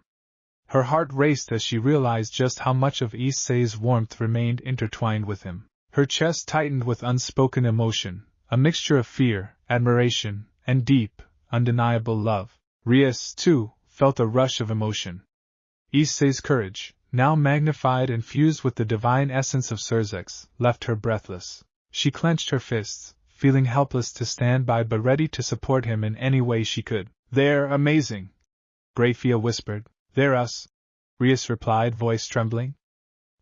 Her heart raced as she realized just how much of Issei's warmth remained intertwined with him. Her chest tightened with unspoken emotion, a mixture of fear, admiration, and deep, undeniable love. Rias, too, felt a rush of emotion. Issei's courage, now magnified and fused with the divine essence of Sirzachs, left her breathless. She clenched her fists, feeling helpless to stand by but ready to support him in any way she could. "They're amazing," Grafia whispered. "They're us," Rias replied, voice trembling.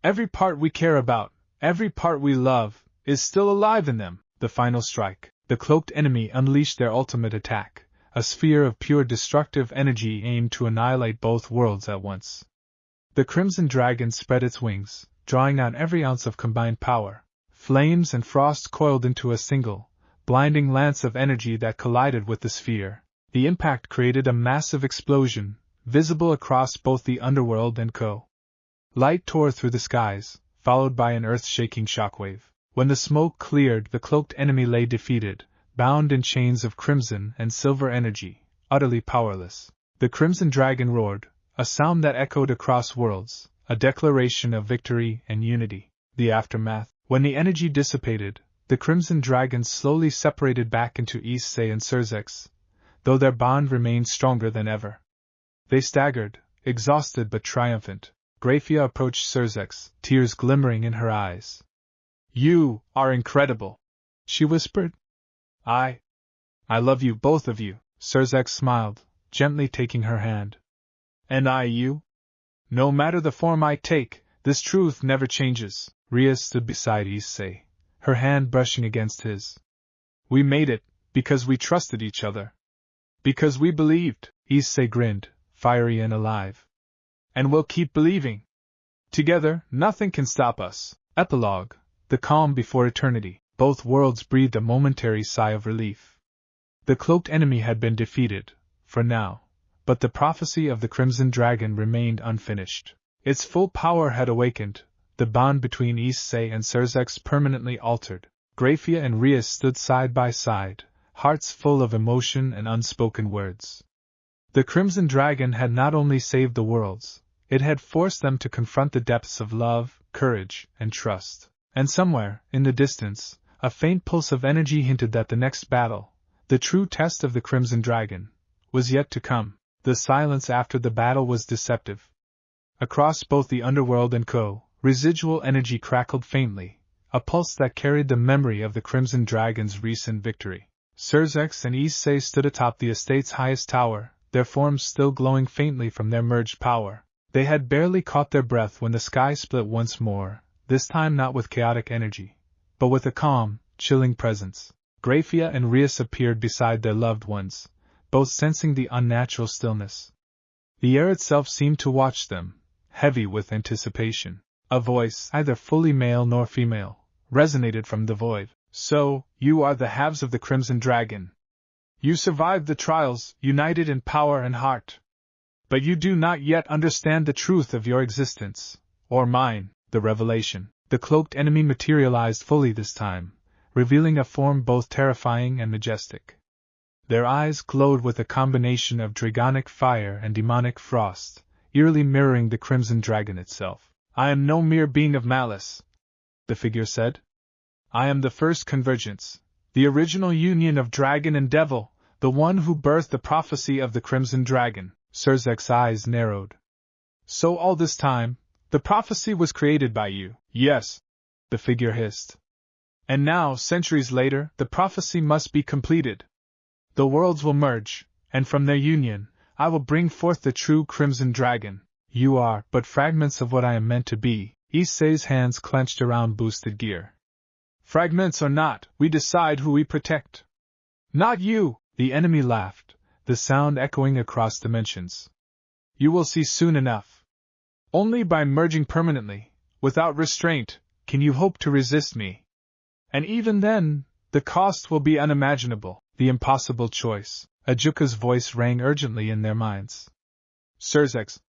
"Every part we care about, every part we love, is still alive in them." The final strike. The cloaked enemy unleashed their ultimate attack, a sphere of pure destructive energy aimed to annihilate both worlds at once. The Crimson Dragon spread its wings, drawing out every ounce of combined power. Flames and frost coiled into a single, blinding lance of energy that collided with the sphere. The impact created a massive explosion, visible across both the underworld and Ko. Light tore through the skies, followed by an earth-shaking shockwave. When the smoke cleared, the cloaked enemy lay defeated, bound in chains of crimson and silver energy, utterly powerless. The crimson dragon roared, a sound that echoed across worlds, a declaration of victory and unity. The aftermath. When the energy dissipated, the crimson dragons slowly separated back into Issei and Sirzachs, though their bond remained stronger than ever. They staggered, exhausted but triumphant. Grafia approached Sirzachs, tears glimmering in her eyes. "You are incredible," she whispered. I love you, both of you," Sirzachs smiled, gently taking her hand. "And I you? No matter the form I take, this truth never changes." Ria stood beside Issei, her hand brushing against his. "We made it, because we trusted each other. Because we believed," Issei grinned, fiery and alive. "And we'll keep believing. Together, nothing can stop us." Epilogue. The calm before eternity. Both worlds breathed a momentary sigh of relief. The cloaked enemy had been defeated, for now, but the prophecy of the Crimson Dragon remained unfinished. Its full power had awakened, the bond between Issei and Sirzachs permanently altered. Grafia and Ria stood side by side, hearts full of emotion and unspoken words. The Crimson Dragon had not only saved the worlds, it had forced them to confront the depths of love, courage, and trust. And somewhere, in the distance, a faint pulse of energy hinted that the next battle, the true test of the Crimson Dragon, was yet to come. The silence after the battle was deceptive. Across both the underworld and residual energy crackled faintly, a pulse that carried the memory of the Crimson Dragon's recent victory. Sirzachs and Issei stood atop the estate's highest tower, their forms still glowing faintly from their merged power. They had barely caught their breath when the sky split once more, this time not with chaotic energy, but with a calm, chilling presence. Grafia and Rias appeared beside their loved ones, both sensing the unnatural stillness. The air itself seemed to watch them, heavy with anticipation. A voice, neither fully male nor female, resonated from the void. "So, you are the halves of the Crimson Dragon. You survived the trials, united in power and heart. But you do not yet understand the truth of your existence, or mine." The revelation. The cloaked enemy materialized fully this time, revealing a form both terrifying and majestic. Their eyes glowed with a combination of dragonic fire and demonic frost, eerily mirroring the Crimson Dragon itself. "I am no mere being of malice," the figure said. "I am the first convergence, the original union of dragon and devil, the one who birthed the prophecy of the Crimson Dragon." Sirzach's eyes narrowed. "So all this time, the prophecy was created by you?" "Yes," the figure hissed. "And now, centuries later, the prophecy must be completed. The worlds will merge, and from their union, I will bring forth the true Crimson Dragon. You are but fragments of what I am meant to be." Issei's hands clenched around boosted gear. "Fragments or not, we decide who we protect." "Not you," the enemy laughed, the sound echoing across dimensions. "You will see soon enough. Only by merging permanently, without restraint, can you hope to resist me. And even then, the cost will be unimaginable, the impossible choice." Ajuka's voice rang urgently in their minds. "Sirzachs,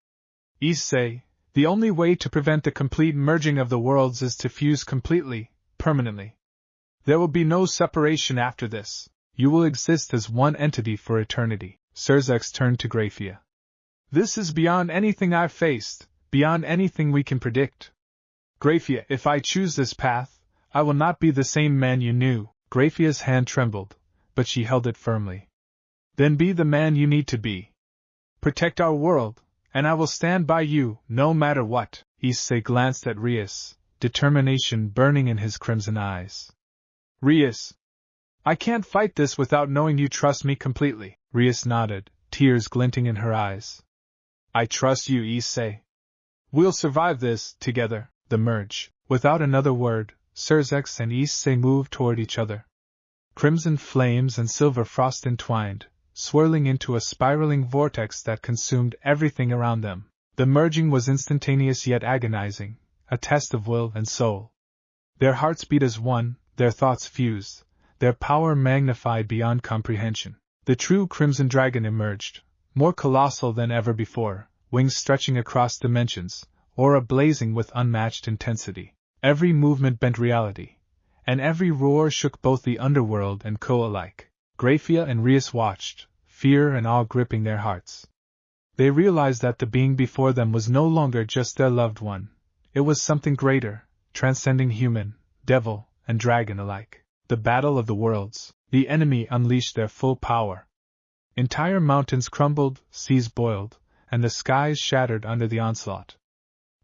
Issei, the only way to prevent the complete merging of the worlds is to fuse completely, permanently. There will be no separation after this. You will exist as one entity for eternity." Sirzachs turned to Grafia. "This is beyond anything I've faced, beyond anything we can predict. Grafia, if I choose this path, I will not be the same man you knew." Grafia's hand trembled, but she held it firmly. "Then be the man you need to be. Protect our world, and I will stand by you, no matter what." Issei glanced at Rias, determination burning in his crimson eyes. "Rias, I can't fight this without knowing you trust me completely." Rias nodded, tears glinting in her eyes. "I trust you, Issei. We'll survive this, together." The merge. Without another word, Sirzachs and Issei moved toward each other. Crimson flames and silver frost entwined, swirling into a spiraling vortex that consumed everything around them. The merging was instantaneous yet agonizing, a test of will and soul. Their hearts beat as one, their thoughts fused, their power magnified beyond comprehension. The true Crimson Dragon emerged, more colossal than ever before, wings stretching across dimensions, aura blazing with unmatched intensity. Every movement bent reality, and every roar shook both the underworld and Ko alike. Grafia and Rias watched, fear and awe gripping their hearts. They realized that the being before them was no longer just their loved one. It was something greater, transcending human, devil, and dragon alike. The battle of the worlds. The enemy unleashed their full power. Entire mountains crumbled, seas boiled, and the skies shattered under the onslaught.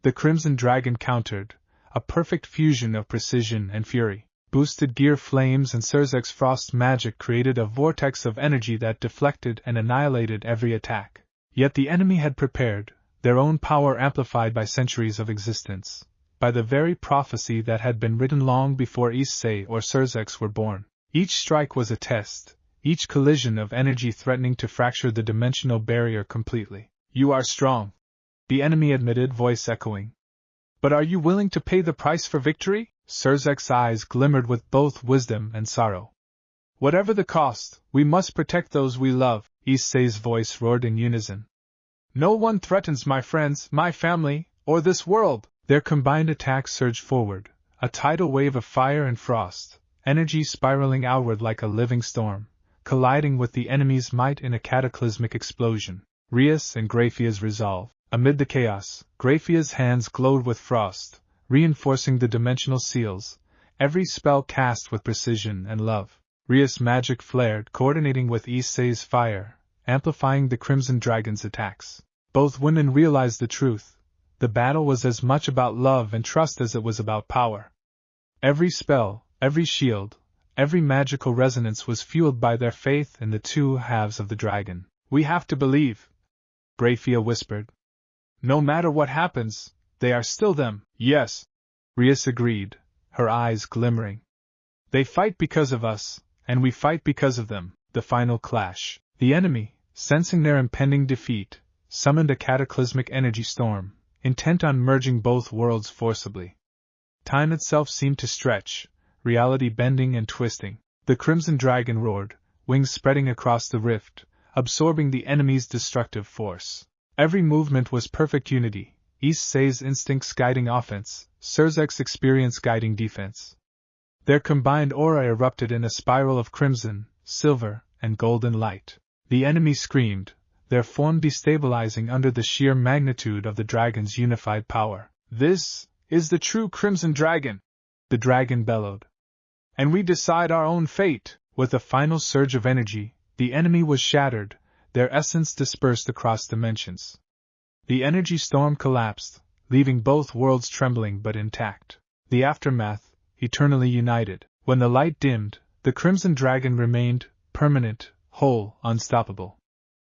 The Crimson Dragon countered, a perfect fusion of precision and fury. Boosted gear flames and Sirzachs frost magic created a vortex of energy that deflected and annihilated every attack. Yet the enemy had prepared, their own power amplified by centuries of existence, by the very prophecy that had been written long before Issei or Sirzachs were born. Each strike was a test, each collision of energy threatening to fracture the dimensional barrier completely. "You are strong," the enemy admitted, voice echoing. "But are you willing to pay the price for victory?" Sirzachs' eyes glimmered with both wisdom and sorrow. "Whatever the cost, we must protect those we love," Issei's voice roared in unison. "No one threatens my friends, my family, or this world!" Their combined attack surged forward, a tidal wave of fire and frost, energy spiraling outward like a living storm, colliding with the enemy's might in a cataclysmic explosion. Rias and Grafia's resolve. Amid the chaos, Grafia's hands glowed with frost, reinforcing the dimensional seals, every spell cast with precision and love. Rias' magic flared, coordinating with Issei's fire, amplifying the Crimson Dragon's attacks. Both women realized the truth. The battle was as much about love and trust as it was about power. Every spell, every shield, every magical resonance was fueled by their faith in the two halves of the dragon. "We have to believe," Grafia whispered. "No matter what happens, they are still them." "Yes," Rias agreed, her eyes glimmering. "They fight because of us, and we fight because of them." The final clash. The enemy, sensing their impending defeat, summoned a cataclysmic energy storm, intent on merging both worlds forcibly. Time itself seemed to stretch, reality bending and twisting. The Crimson Dragon roared, wings spreading across the rift, absorbing the enemy's destructive force. Every movement was perfect unity, Issei's instincts guiding offense, Sirzachs' experience guiding defense. Their combined aura erupted in a spiral of crimson, silver, and golden light. The enemy screamed, their form destabilizing under the sheer magnitude of the dragon's unified power. "This is the true Crimson Dragon," the dragon bellowed. "And we decide our own fate." With a final surge of energy, the enemy was shattered, their essence dispersed across dimensions. The energy storm collapsed, leaving both worlds trembling but intact. The aftermath, eternally united. When the light dimmed, the Crimson Dragon remained, permanent, whole, unstoppable.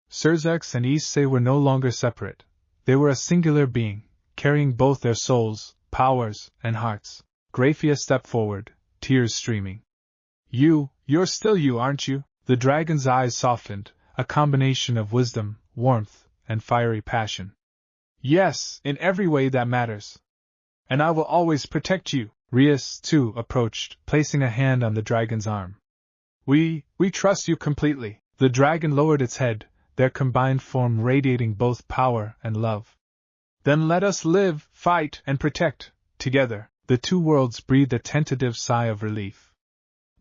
Sirzachs and Issei were no longer separate. They were a singular being, carrying both their souls, powers, and hearts. Grafia stepped forward, tears streaming. You're still you, aren't you?" The dragon's eyes softened, a combination of wisdom, warmth, and fiery passion. "Yes, in every way that matters. And I will always protect you." Rias, too, approached, placing a hand on the dragon's arm. We trust you completely." The dragon lowered its head, their combined form radiating both power and love. "Then let us live, fight, and protect, together." The two worlds breathed a tentative sigh of relief.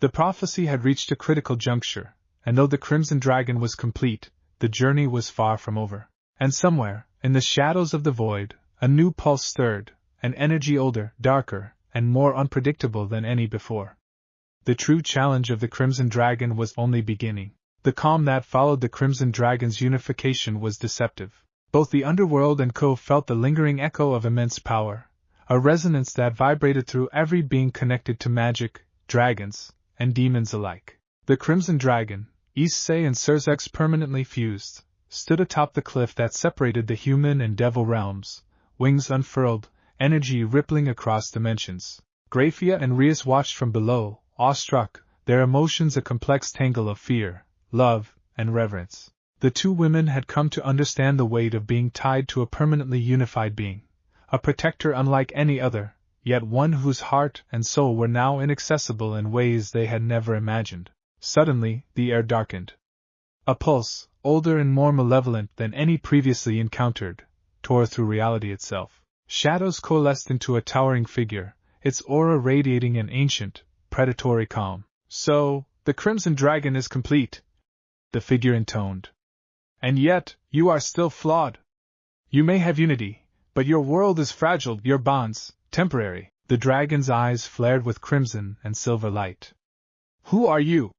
The prophecy had reached a critical juncture, and though the Crimson Dragon was complete, the journey was far from over. And somewhere, in the shadows of the void, a new pulse stirred, an energy older, darker, and more unpredictable than any before. The true challenge of the Crimson Dragon was only beginning. The calm that followed the Crimson Dragon's unification was deceptive. Both the underworld and Ko felt the lingering echo of immense power, a resonance that vibrated through every being connected to magic, dragons, and demons alike. The Crimson Dragon, Issei and Sirzachs permanently fused, stood atop the cliff that separated the human and devil realms, wings unfurled, energy rippling across dimensions. Grafia and Rias watched from below, awestruck, their emotions a complex tangle of fear, love, and reverence. The two women had come to understand the weight of being tied to a permanently unified being, a protector unlike any other, yet one whose heart and soul were now inaccessible in ways they had never imagined. Suddenly, the air darkened. A pulse, older and more malevolent than any previously encountered, tore through reality itself. Shadows coalesced into a towering figure, its aura radiating an ancient, predatory calm. "So, the Crimson Dragon is complete," the figure intoned. "And yet, you are still flawed. You may have unity, but your world is fragile, your bonds, temporary." The dragon's eyes flared with crimson and silver light. "Who are you?"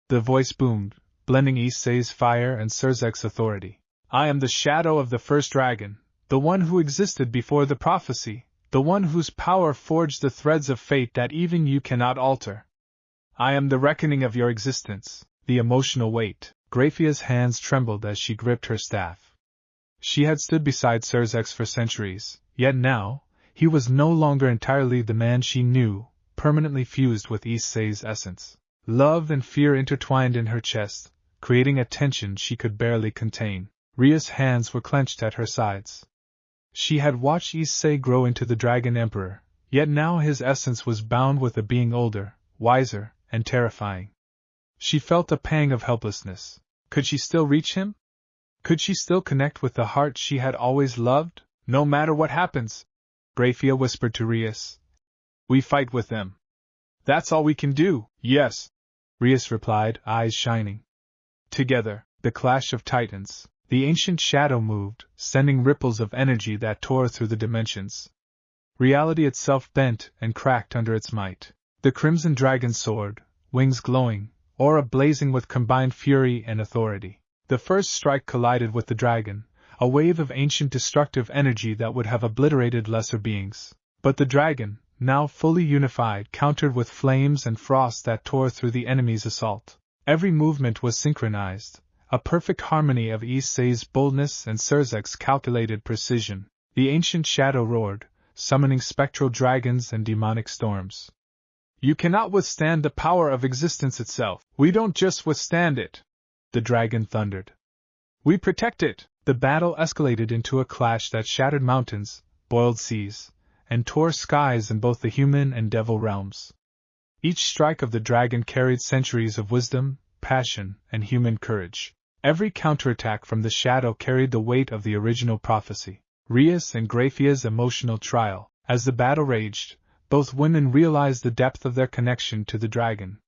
the voice boomed, blending Issei's fire and Sirzachs' authority. "I am the shadow of the first dragon, the one who existed before the prophecy, the one whose power forged the threads of fate that even you cannot alter. I am the reckoning of your existence, the emotional weight." Grafia's hands trembled as she gripped her staff. She had stood beside Sirzachs for centuries, yet now, he was no longer entirely the man she knew, permanently fused with Issei's essence. Love and fear intertwined in her chest, creating a tension she could barely contain. Ria's hands were clenched at her sides. She had watched Issei grow into the Dragon Emperor, yet now his essence was bound with a being older, wiser, and terrifying. She felt a pang of helplessness. Could she still reach him? Could she still connect with the heart she had always loved? "No matter what happens," Grafia whispered to Rias, "we fight with them. That's all we can do." "Yes," Rias replied, eyes shining. Together, the clash of titans, the ancient shadow moved, sending ripples of energy that tore through the dimensions. Reality itself bent and cracked under its might. The crimson dragon soared, wings glowing, aura blazing with combined fury and authority. The first strike collided with the dragon, a wave of ancient destructive energy that would have obliterated lesser beings. But the dragon, now fully unified, countered with flames and frost that tore through the enemy's assault. Every movement was synchronized, a perfect harmony of Issei's boldness and Sirzachs' calculated precision. The ancient shadow roared, summoning spectral dragons and demonic storms. "You cannot withstand the power of existence itself." "We don't just withstand it," the dragon thundered. "We protect it." The battle escalated into a clash that shattered mountains, boiled seas, and tore skies in both the human and devil realms. Each strike of the dragon carried centuries of wisdom, passion, and human courage. Every counterattack from the shadow carried the weight of the original prophecy. Rias and Grafia's emotional trial. As the battle raged, both women realized the depth of their connection to the dragon.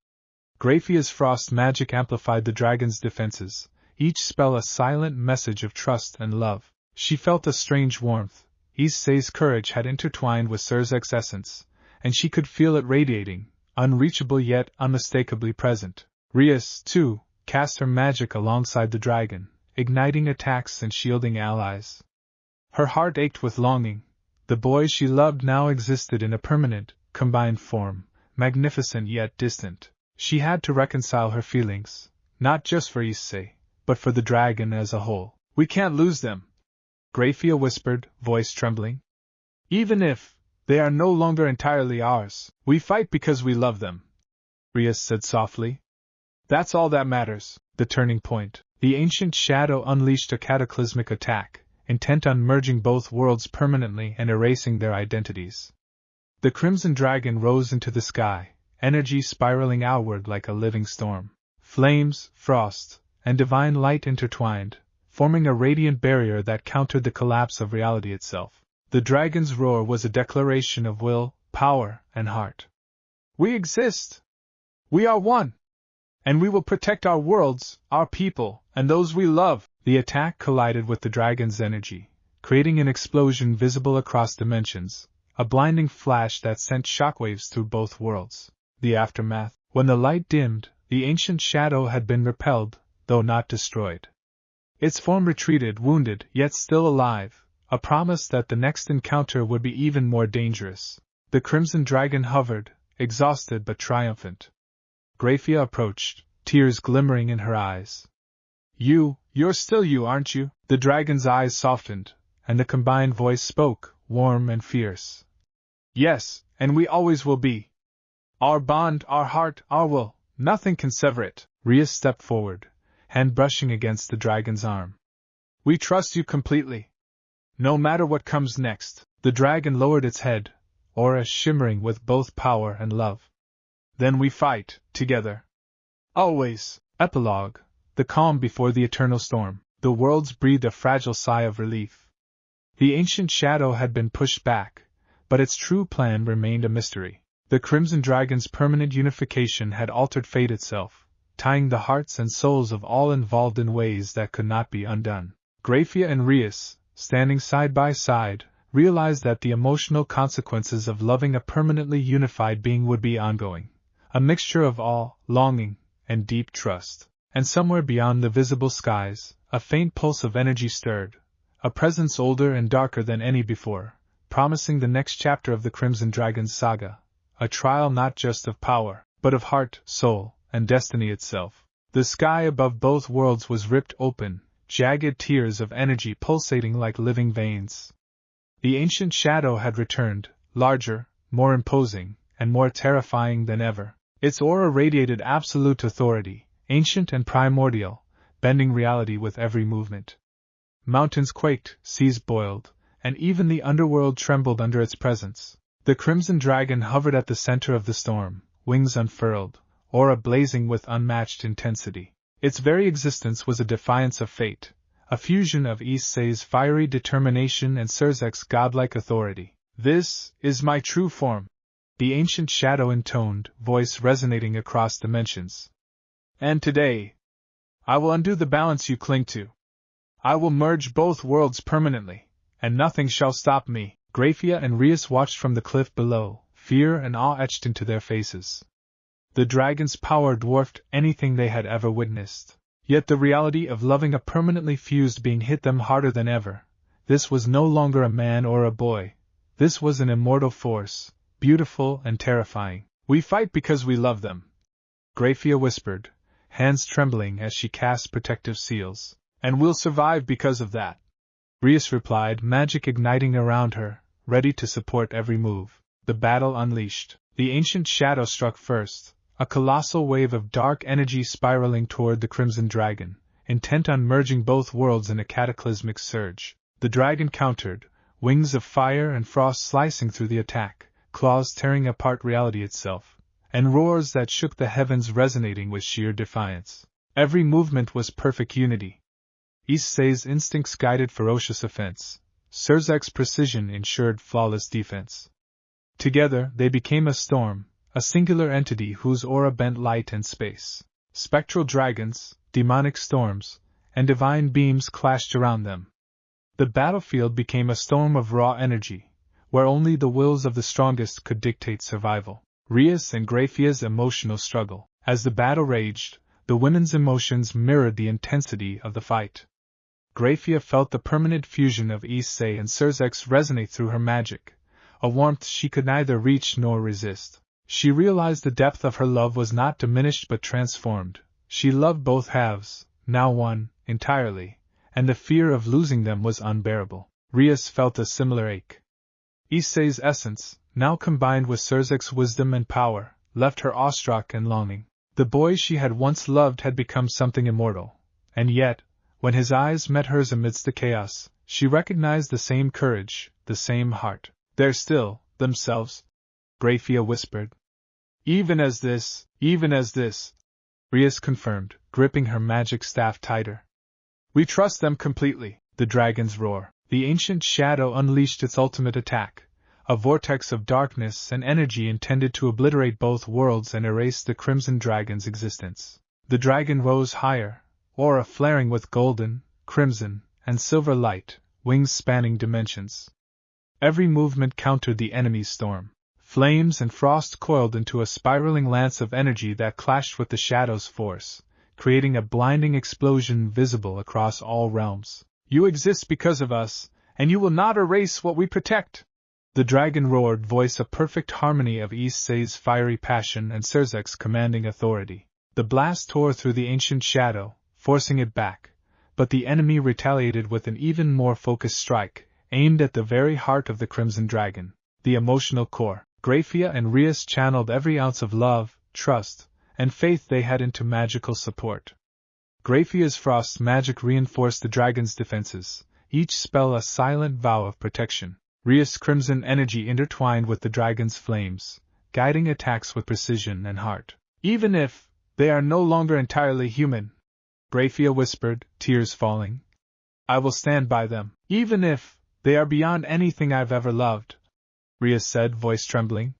Grafia's frost magic amplified the dragon's defenses, each spell a silent message of trust and love. She felt a strange warmth. Issei's courage had intertwined with Sirzachs' essence, and she could feel it radiating, unreachable yet unmistakably present. Rias, too, cast her magic alongside the dragon, igniting attacks and shielding allies. Her heart ached with longing. The boy she loved now existed in a permanent, combined form, magnificent yet distant. She had to reconcile her feelings, not just for Issei, but for the dragon as a whole. "We can't lose them," Grafia whispered, voice trembling. "Even if they are no longer entirely ours, we fight because we love them," Rias said softly. "That's all that matters." The turning point. The ancient shadow unleashed a cataclysmic attack, intent on merging both worlds permanently and erasing their identities. The crimson dragon rose into the sky, energy spiraling outward like a living storm. Flames, frost, and divine light intertwined, forming a radiant barrier that countered the collapse of reality itself. The dragon's roar was a declaration of will, power, and heart. "We exist! We are one! And we will protect our worlds, our people, and those we love!" The attack collided with the dragon's energy, creating an explosion visible across dimensions, a blinding flash that sent shockwaves through both worlds. The aftermath. When the light dimmed, the ancient shadow had been repelled, though not destroyed. Its form retreated, wounded, yet still alive, a promise that the next encounter would be even more dangerous. The crimson dragon hovered, exhausted but triumphant. Grafia approached, tears glimmering in her eyes. You're still you, aren't you?" The dragon's eyes softened, and the combined voice spoke, warm and fierce. "Yes, and we always will be. Our bond, our heart, our will, nothing can sever it." Rias stepped forward, hand brushing against the dragon's arm. "We trust you completely. No matter what comes next." The dragon lowered its head, aura shimmering with both power and love. "Then we fight, together. Always." Epilogue. The calm before the eternal storm. The worlds breathed a fragile sigh of relief. The ancient shadow had been pushed back, but its true plan remained a mystery. The Crimson Dragon's permanent unification had altered fate itself, tying the hearts and souls of all involved in ways that could not be undone. Grafia and Rias, standing side by side, realized that the emotional consequences of loving a permanently unified being would be ongoing, a mixture of awe, longing, and deep trust. And somewhere beyond the visible skies, a faint pulse of energy stirred, a presence older and darker than any before, promising the next chapter of the Crimson Dragon's saga, a trial not just of power, but of heart, soul, and destiny itself. The sky above both worlds was ripped open, jagged tiers of energy pulsating like living veins. The ancient shadow had returned, larger, more imposing, and more terrifying than ever. Its aura radiated absolute authority, ancient and primordial, bending reality with every movement. Mountains quaked, seas boiled, and even the underworld trembled under its presence. The Crimson Dragon hovered at the center of the storm, wings unfurled, aura blazing with unmatched intensity. Its very existence was a defiance of fate, a fusion of Issei's fiery determination and Sirzachs' godlike authority. "This is my true form," the ancient shadow intoned, voice resonating across dimensions. "And today, I will undo the balance you cling to. I will merge both worlds permanently, and nothing shall stop me." Grafia and Rias watched from the cliff below, fear and awe etched into their faces. The dragon's power dwarfed anything they had ever witnessed. Yet the reality of loving a permanently fused being hit them harder than ever. This was no longer a man or a boy. This was an immortal force, beautiful and terrifying. "We fight because we love them," Grafia whispered, hands trembling as she cast protective seals. "And we'll survive because of that," Rias replied, magic igniting around her, ready to support every move. The battle unleashed. The ancient shadow struck first, a colossal wave of dark energy spiraling toward the Crimson Dragon, intent on merging both worlds in a cataclysmic surge. The dragon countered, wings of fire and frost slicing through the attack, claws tearing apart reality itself, and roars that shook the heavens resonating with sheer defiance. Every movement was perfect unity. Issei's instincts guided ferocious offense. Sirzachs' precision ensured flawless defense. Together, they became a storm, a singular entity whose aura bent light and space. Spectral dragons, demonic storms, and divine beams clashed around them. The battlefield became a storm of raw energy, where only the wills of the strongest could dictate survival. Rias and Grafia's emotional struggle. As the battle raged, the women's emotions mirrored the intensity of the fight. Grafia felt the permanent fusion of Issei and Sirzachs resonate through her magic, a warmth she could neither reach nor resist. She realized the depth of her love was not diminished but transformed. She loved both halves, now one, entirely, and the fear of losing them was unbearable. Rias felt a similar ache. Issei's essence, now combined with Sirzachs' wisdom and power, left her awestruck and longing. The boy she had once loved had become something immortal, and yet, when his eyes met hers amidst the chaos, she recognized the same courage, the same heart. "They're still themselves," Grafia whispered. Even as this, Rias confirmed, gripping her magic staff tighter. "We trust them completely." The dragon's roar. The ancient shadow unleashed its ultimate attack, a vortex of darkness and energy intended to obliterate both worlds and erase the Crimson Dragon's existence. The dragon rose higher, aura flaring with golden, crimson, and silver light, wings spanning dimensions. Every movement countered the enemy's storm. Flames and frost coiled into a spiraling lance of energy that clashed with the shadow's force, creating a blinding explosion visible across all realms. "You exist because of us, and you will not erase what we protect!" The dragon roared, voice a perfect harmony of Issei's fiery passion and Sirzachs' commanding authority. The blast tore through the ancient shadow, forcing it back, but the enemy retaliated with an even more focused strike, aimed at the very heart of the Crimson Dragon, the emotional core. Grafia and Rias channeled every ounce of love, trust, and faith they had into magical support. Grafia's frost magic reinforced the dragon's defenses, each spell a silent vow of protection. Rias' crimson energy intertwined with the dragon's flames, guiding attacks with precision and heart. "Even if they are no longer entirely human," Grafia whispered, tears falling, "I will stand by them. Even if They are beyond anything I've ever loved, Rhea said, voice trembling.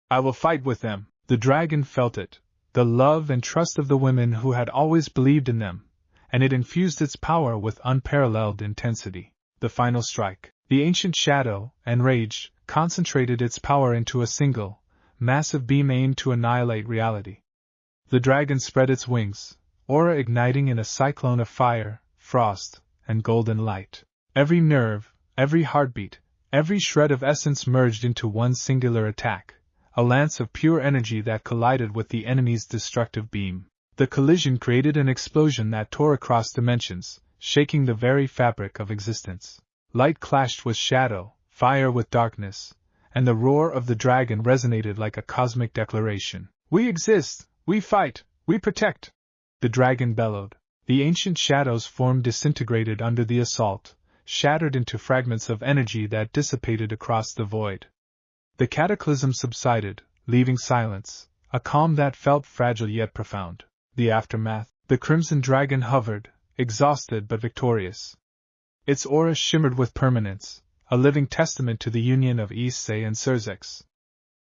I will fight with them. The dragon felt it, the love and trust of the women who had always believed in them, and it infused its power with unparalleled intensity. The final strike. The ancient shadow, enraged, concentrated its power into a single, massive beam aimed to annihilate reality. The dragon spread its wings, aura igniting in a cyclone of fire, frost, and golden light. Every nerve, every heartbeat, every shred of essence merged into one singular attack, a lance of pure energy that collided with the enemy's destructive beam. The collision created an explosion that tore across dimensions, shaking the very fabric of existence. Light clashed with shadow, fire with darkness, and the roar of the dragon resonated like a cosmic declaration. We exist, we fight, we protect! The dragon bellowed. The ancient shadow's form disintegrated under the assault, shattered into fragments of energy that dissipated across the void. The cataclysm subsided, leaving silence, a calm that felt fragile yet profound. The aftermath. The crimson dragon hovered, exhausted but victorious. Its aura shimmered with permanence, a living testament to the union of Issei and Sirzachs.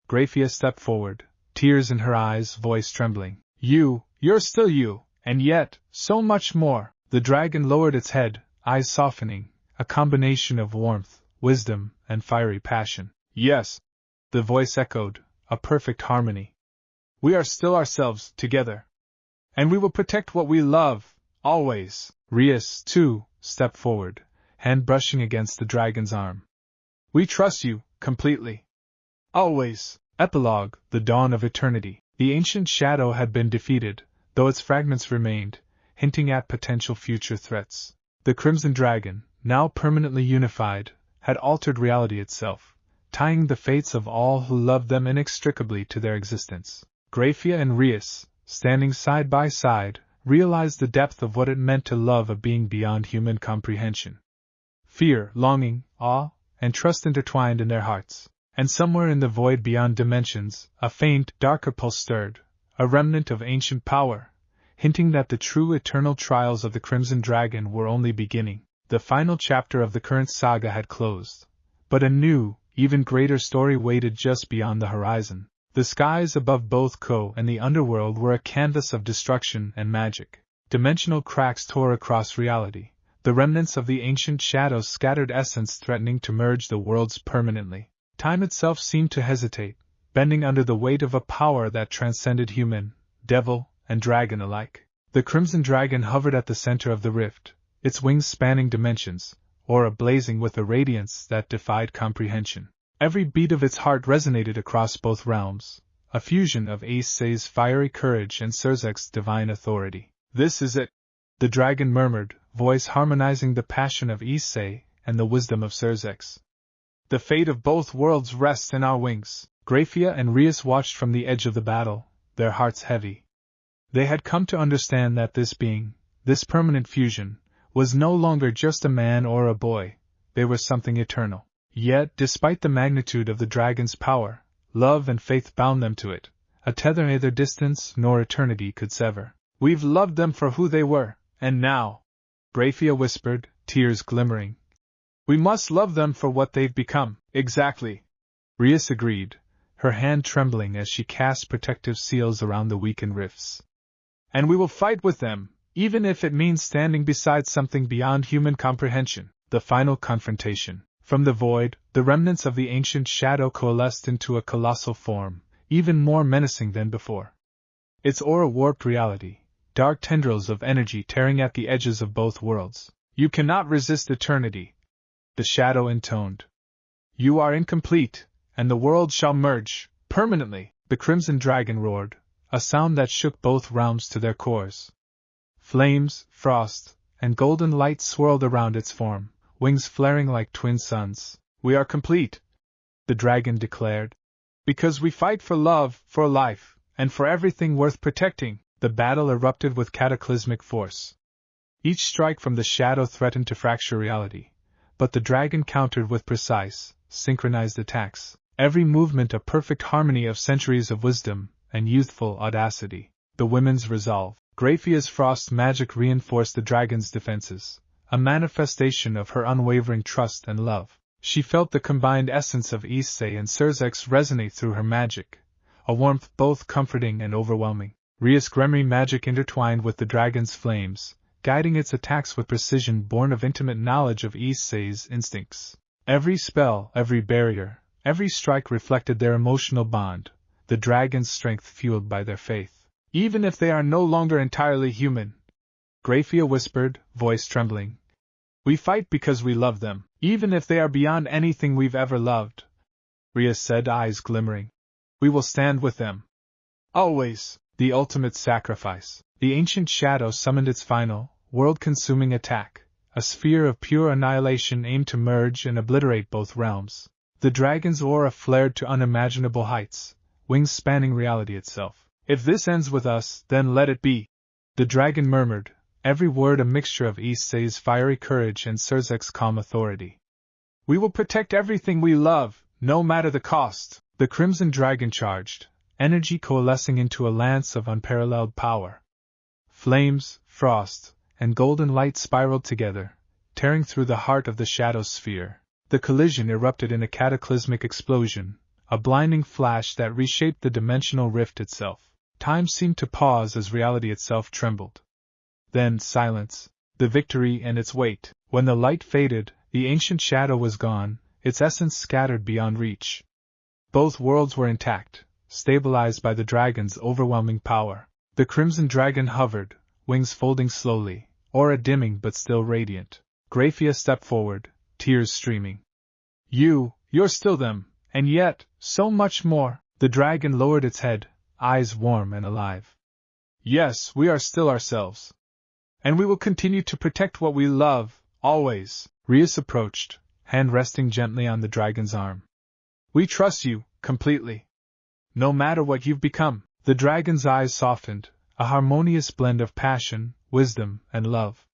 Grafia stepped forward, tears in her eyes, voice trembling. You're still you, and yet, so much more. The dragon lowered its head, eyes softening, a combination of warmth, wisdom, and fiery passion. Yes, the voice echoed, a perfect harmony. We are still ourselves, together. And we will protect what we love, always. Rhys, too, stepped forward, hand brushing against the dragon's arm. We trust you, completely. Always. Epilogue. The dawn of eternity. The ancient shadow had been defeated, though its fragments remained, hinting at potential future threats. The crimson dragon, now permanently unified, had altered reality itself, tying the fates of all who loved them inextricably to their existence. Grafia and Rhys, standing side by side, realized the depth of what it meant to love a being beyond human comprehension. Fear, longing, awe, and trust intertwined in their hearts, and somewhere in the void beyond dimensions, a faint, darker pulse stirred, a remnant of ancient power, hinting that the true eternal trials of the Crimson Dragon were only beginning. The final chapter of the current saga had closed, but a new, even greater story waited just beyond the horizon. The skies above both Ko and the underworld were a canvas of destruction and magic. Dimensional cracks tore across reality, the remnants of the ancient shadow's scattered essence threatening to merge the worlds permanently. Time itself seemed to hesitate, bending under the weight of a power that transcended human, devil, and dragon alike. The Crimson Dragon hovered at the center of the rift, its wings spanning dimensions, aura blazing with a radiance that defied comprehension. Every beat of its heart resonated across both realms, a fusion of Issei's fiery courage and Sirzach's divine authority. This is it, the dragon murmured, voice harmonizing the passion of Issei and the wisdom of Sirzachs. The fate of both worlds rests in our wings. Grafia and Rhys watched from the edge of the battle, their hearts heavy. They had come to understand that this being, this permanent fusion, was no longer just a man or a boy, they were something eternal. Yet, despite the magnitude of the dragon's power, love and faith bound them to it, a tether neither distance nor eternity could sever. We've loved them for who they were, and now, Grafia whispered, tears glimmering, we must love them for what they've become. Exactly. Rhys agreed, her hand trembling as she cast protective seals around the weakened rifts. And we will fight with them, even if it means standing beside something beyond human comprehension. The final confrontation. From the void, the remnants of the ancient shadow coalesced into a colossal form, even more menacing than before. Its aura warped reality, dark tendrils of energy tearing at the edges of both worlds. You cannot resist eternity, the shadow intoned. You are incomplete, and the world shall merge, permanently. The Crimson Dragon roared, a sound that shook both realms to their cores. Flames, frost, and golden light swirled around its form, wings flaring like twin suns. We are complete, the dragon declared. Because we fight for love, for life, and for everything worth protecting. The battle erupted with cataclysmic force. Each strike from the shadow threatened to fracture reality, but the dragon countered with precise, synchronized attacks, every movement a perfect harmony of centuries of wisdom and youthful audacity. The women's resolve. Grafia's frost magic reinforced the dragon's defenses, a manifestation of her unwavering trust and love. She felt the combined essence of Issei and Sirzachs resonate through her magic, a warmth both comforting and overwhelming. Rias' Gremry magic intertwined with the dragon's flames, guiding its attacks with precision born of intimate knowledge of Issei's instincts. Every spell, every barrier, every strike reflected their emotional bond, the dragon's strength fueled by their faith. Even if they are no longer entirely human, Grafia whispered, voice trembling, we fight because we love them, even if they are beyond anything we've ever loved. Rias said, eyes glimmering. We will stand with them. Always. The ultimate sacrifice. The ancient shadow summoned its final, world-consuming attack, a sphere of pure annihilation aimed to merge and obliterate both realms. The dragon's aura flared to unimaginable heights, wings spanning reality itself. If this ends with us, then let it be. The dragon murmured, every word a mixture of Issei's fiery courage and Sirzachs' calm authority. We will protect everything we love, no matter the cost. The crimson dragon charged, energy coalescing into a lance of unparalleled power. Flames, frost, and golden light spiraled together, tearing through the heart of the shadow sphere. The collision erupted in a cataclysmic explosion, a blinding flash that reshaped the dimensional rift itself. Time seemed to pause as reality itself trembled. Then silence, the victory and its weight. When the light faded, the ancient shadow was gone, its essence scattered beyond reach. Both worlds were intact, stabilized by the dragon's overwhelming power. The crimson dragon hovered, wings folding slowly, aura dimming but still radiant. Grafia stepped forward, tears streaming. You're still them, and yet, so much more. The dragon lowered its head, eyes warm and alive. Yes, we are still ourselves. And we will continue to protect what we love, always. Rias approached, hand resting gently on the dragon's arm. We trust you, completely. No matter what you've become. The dragon's eyes softened, a harmonious blend of passion, wisdom, and love.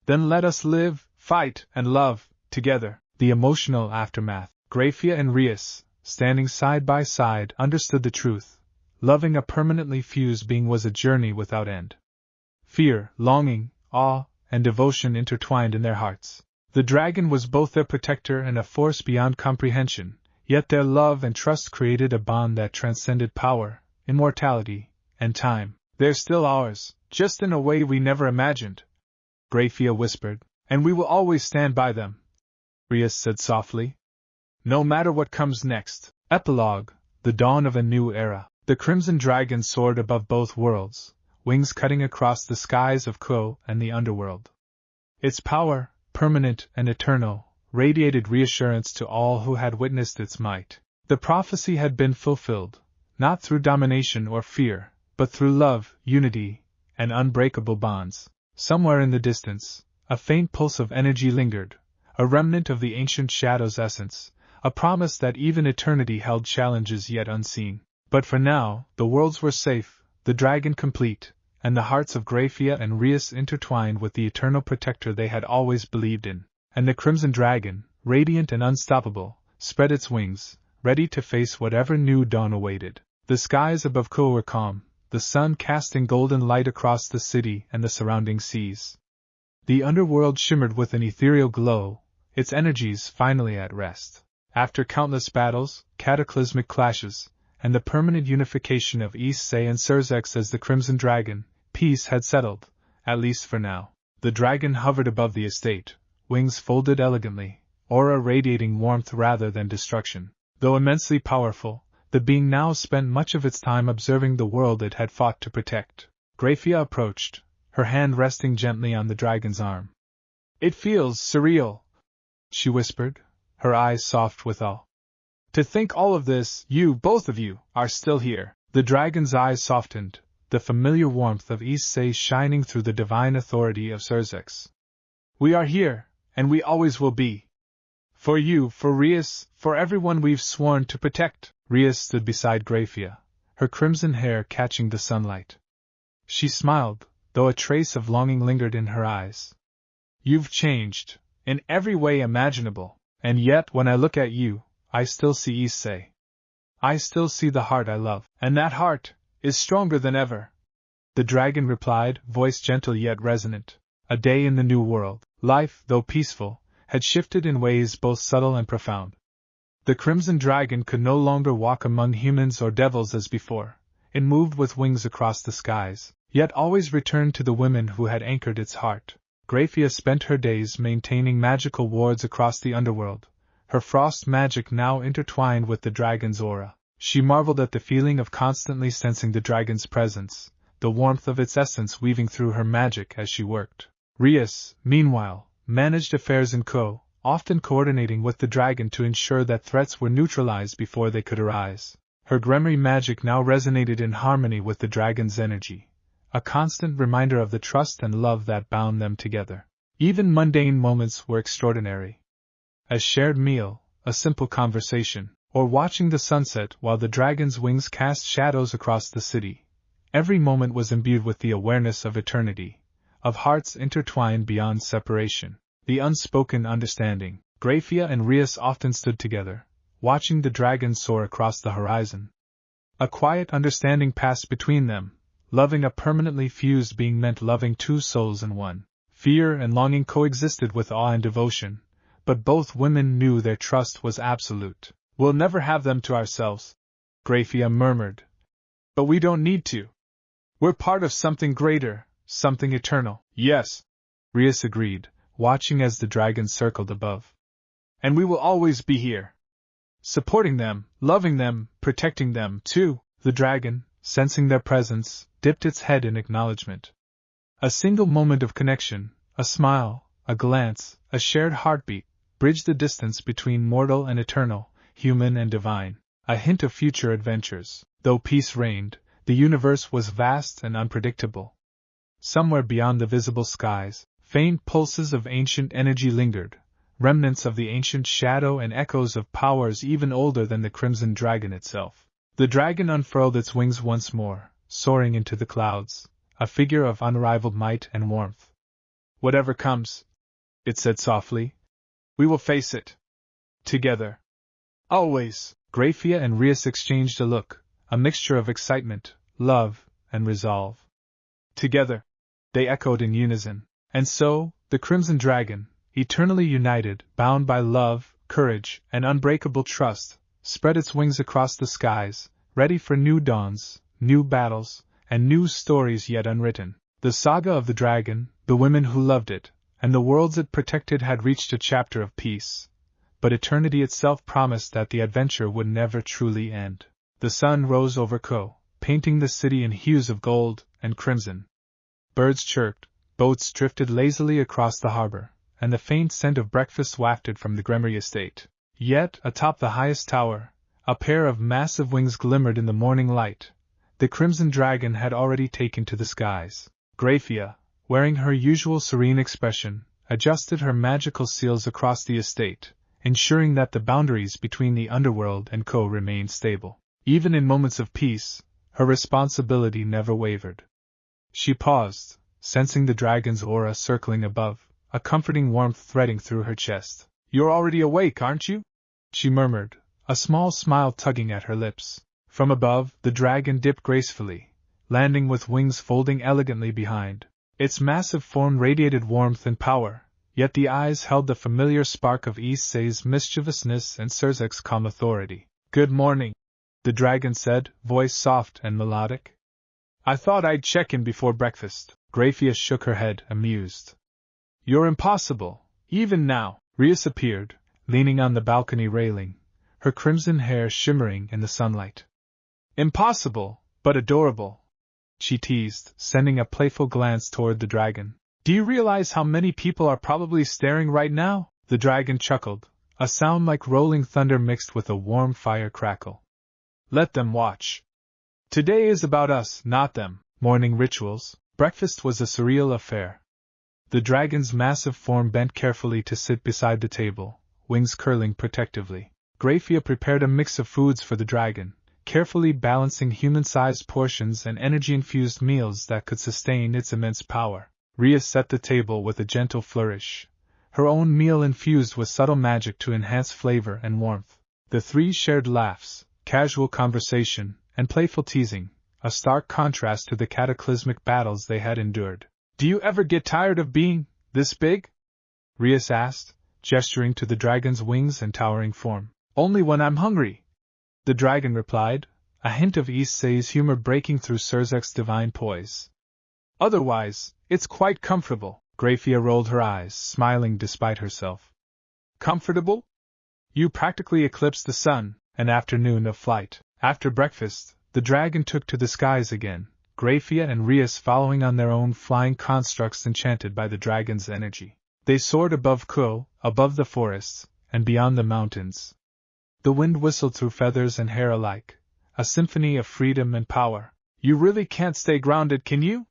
Then let us live, fight, and love, together. The emotional aftermath. Grafia and Rias, standing side by side, understood the truth. Loving a permanently fused being was a journey without end. Fear, longing, awe, and devotion intertwined in their hearts. The dragon was both their protector and a force beyond comprehension. Yet their love and trust created a bond that transcended power, immortality, and time. They're still ours, just in a way we never imagined, Grafia whispered, and we will always stand by them, Rias said softly. No matter what comes next. Epilogue, the dawn of a new era. The crimson dragon soared above both worlds, wings cutting across the skies of Ko and the underworld. Its power, permanent and eternal, radiated reassurance to all who had witnessed its might. The prophecy had been fulfilled, not through domination or fear, but through love, unity, and unbreakable bonds. Somewhere in the distance, a faint pulse of energy lingered, a remnant of the ancient shadow's essence, a promise that even eternity held challenges yet unseen. But for now, the worlds were safe, the dragon complete, and the hearts of Grafia and Rias intertwined with the eternal protector they had always believed in. And the crimson dragon, radiant and unstoppable, spread its wings, ready to face whatever new dawn awaited. The skies above Ko were calm, the sun casting golden light across the city and the surrounding seas. The underworld shimmered with an ethereal glow, its energies finally at rest. After countless battles, cataclysmic clashes, and the permanent unification of Issei and Sirzachs as the crimson dragon, peace had settled, at least for now. The dragon hovered above the estate, wings folded elegantly, aura radiating warmth rather than destruction. Though immensely powerful, the being now spent much of its time observing the world it had fought to protect. Grafia approached, her hand resting gently on the dragon's arm. It feels surreal, she whispered, her eyes soft with awe. To think all of this, you, both of you, are still here. The dragon's eyes softened, the familiar warmth of Issei shining through the divine authority of Sirzachs. We are here, and we always will be. For you, for Rias, for everyone we've sworn to protect. Rias stood beside Grafia, her crimson hair catching the sunlight. She smiled, though a trace of longing lingered in her eyes. You've changed, in every way imaginable, and yet when I look at you, I still see Issei. I still see the heart I love, and that heart is stronger than ever. The dragon replied, voice gentle yet resonant. A day in the new world. Life, though peaceful, had shifted in ways both subtle and profound. The crimson dragon could no longer walk among humans or devils as before. It moved with wings across the skies, yet always returned to the women who had anchored its heart. Grafia spent her days maintaining magical wards across the underworld, her frost magic now intertwined with the dragon's aura. She marveled at the feeling of constantly sensing the dragon's presence, the warmth of its essence weaving through her magic as she worked. Rias, meanwhile, managed affairs in Ko, often coordinating with the dragon to ensure that threats were neutralized before they could arise. Her Gremry magic now resonated in harmony with the dragon's energy, a constant reminder of the trust and love that bound them together. Even mundane moments were extraordinary. A shared meal, a simple conversation, or watching the sunset while the dragon's wings cast shadows across the city. Every moment was imbued with the awareness of eternity, of hearts intertwined beyond separation. The unspoken understanding. Grafia and Rias often stood together, watching the dragon soar across the horizon. A quiet understanding passed between them. Loving a permanently fused being meant loving two souls in one. Fear and longing coexisted with awe and devotion, but both women knew their trust was absolute. "We'll never have them to ourselves," Grafia murmured. "But we don't need to. We're part of something greater, something eternal." "Yes," Rias agreed, watching as the dragon circled above. "And we will always be here. Supporting them, loving them, protecting them, too." The dragon, sensing their presence, dipped its head in acknowledgement. A single moment of connection, a smile, a glance, a shared heartbeat, bridged the distance between mortal and eternal, human and divine. A hint of future adventures. Though peace reigned, the universe was vast and unpredictable. Somewhere beyond the visible skies, faint pulses of ancient energy lingered, remnants of the ancient shadow and echoes of powers even older than the crimson dragon itself. The dragon unfurled its wings once more, soaring into the clouds, a figure of unrivaled might and warmth. "Whatever comes," it said softly, "we will face it. Together. Always." Grafia and Rias exchanged a look, a mixture of excitement, love, and resolve. "Together," they echoed in unison. And so, the crimson dragon, eternally united, bound by love, courage, and unbreakable trust, spread its wings across the skies, ready for new dawns, new battles, and new stories yet unwritten. The saga of the dragon, the women who loved it, and the worlds it protected had reached a chapter of peace. But eternity itself promised that the adventure would never truly end. The sun rose over Ko, painting the city in hues of gold and crimson. Birds chirped, boats drifted lazily across the harbor, and the faint scent of breakfast wafted from the Gremry estate. Yet, atop the highest tower, a pair of massive wings glimmered in the morning light. The crimson dragon had already taken to the skies. Grafia, wearing her usual serene expression, adjusted her magical seals across the estate, ensuring that the boundaries between the underworld and Ko remained stable. Even in moments of peace, her responsibility never wavered. She paused, sensing the dragon's aura circling above, a comforting warmth threading through her chest. "You're already awake, aren't you?" she murmured, a small smile tugging at her lips. From above, the dragon dipped gracefully, landing with wings folding elegantly behind. Its massive form radiated warmth and power, yet the eyes held the familiar spark of Issei's mischievousness and Sirzachs' calm authority. "Good morning," the dragon said, voice soft and melodic. "I thought I'd check in before breakfast." Grafia shook her head, amused. "You're impossible, even now." Rias appeared, leaning on the balcony railing, her crimson hair shimmering in the sunlight. "Impossible, but adorable," she teased, sending a playful glance toward the dragon. "Do you realize how many people are probably staring right now?" The dragon chuckled, a sound like rolling thunder mixed with a warm fire crackle. "Let them watch. Today is about us, not them." Morning rituals. Breakfast was a surreal affair. The dragon's massive form bent carefully to sit beside the table, wings curling protectively. Grafia prepared a mix of foods for the dragon, carefully balancing human-sized portions and energy-infused meals that could sustain its immense power. Rias set the table with a gentle flourish, her own meal infused with subtle magic to enhance flavor and warmth. The three shared laughs, casual conversation, and playful teasing, a stark contrast to the cataclysmic battles they had endured. "Do you ever get tired of being this big?" Rias asked, gesturing to the dragon's wings and towering form. Only when I'm hungry, the dragon replied, a hint of Issei's humor breaking through Sirzachs' divine poise. Otherwise, it's quite comfortable. Grafia rolled her eyes, smiling despite herself. Comfortable? You practically eclipsed the sun. An afternoon of flight. After breakfast, the dragon took to the skies again, Grafia and Rias following on their own flying constructs enchanted by the dragon's energy. They soared above Kuo, above the forests, and beyond the mountains. The wind whistled through feathers and hair alike, a symphony of freedom and power. You really can't stay grounded, can you?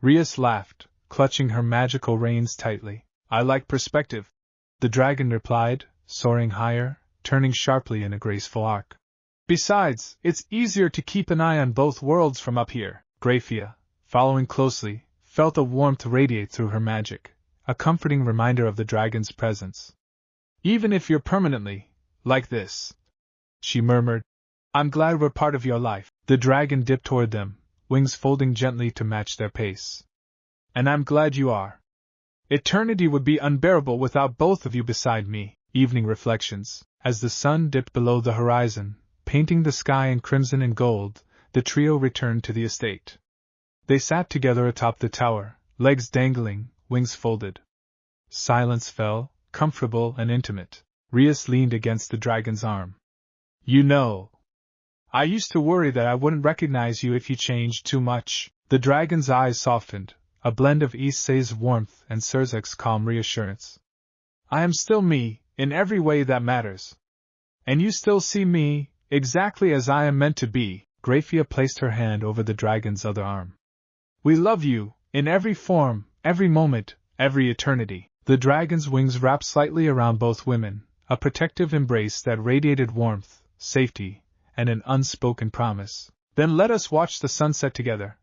Rias laughed, clutching her magical reins tightly. I like perspective, the dragon replied, soaring higher, turning sharply in a graceful arc. Besides, it's easier to keep an eye on both worlds from up here. Grafia, following closely, felt a warmth radiate through her magic, a comforting reminder of the dragon's presence. Even if you're permanently like this, she murmured, I'm glad we're part of your life. The dragon dipped toward them, wings folding gently to match their pace. And I'm glad you are. Eternity would be unbearable without both of you beside me. Evening reflections. As the sun dipped below the horizon, painting the sky in crimson and gold, the trio returned to the estate. They sat together atop the tower, legs dangling, wings folded. Silence fell, comfortable and intimate. Rias leaned against the dragon's arm. You know, I used to worry that I wouldn't recognize you if you changed too much. The dragon's eyes softened, a blend of Issei's warmth and Sirzachs' calm reassurance. I am still me, in every way that matters. And you still see me, exactly as I am meant to be. Grafia placed her hand over the dragon's other arm. We love you, in every form, every moment, every eternity. The dragon's wings wrapped slightly around both women, a protective embrace that radiated warmth, safety, and an unspoken promise. Then let us watch the sunset together,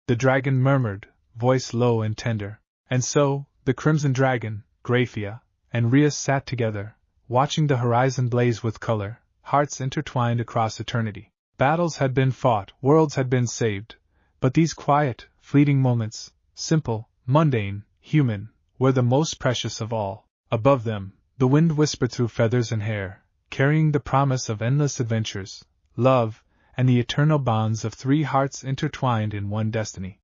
the dragon murmured, voice low and tender. And so, the crimson dragon, Grafia, and Rias sat together, watching the horizon blaze with color, hearts intertwined across eternity. Battles had been fought, worlds had been saved, but these quiet, fleeting moments, simple, mundane, human, were the most precious of all. Above them, the wind whispered through feathers and hair, carrying the promise of endless adventures, love, and the eternal bonds of three hearts intertwined in one destiny.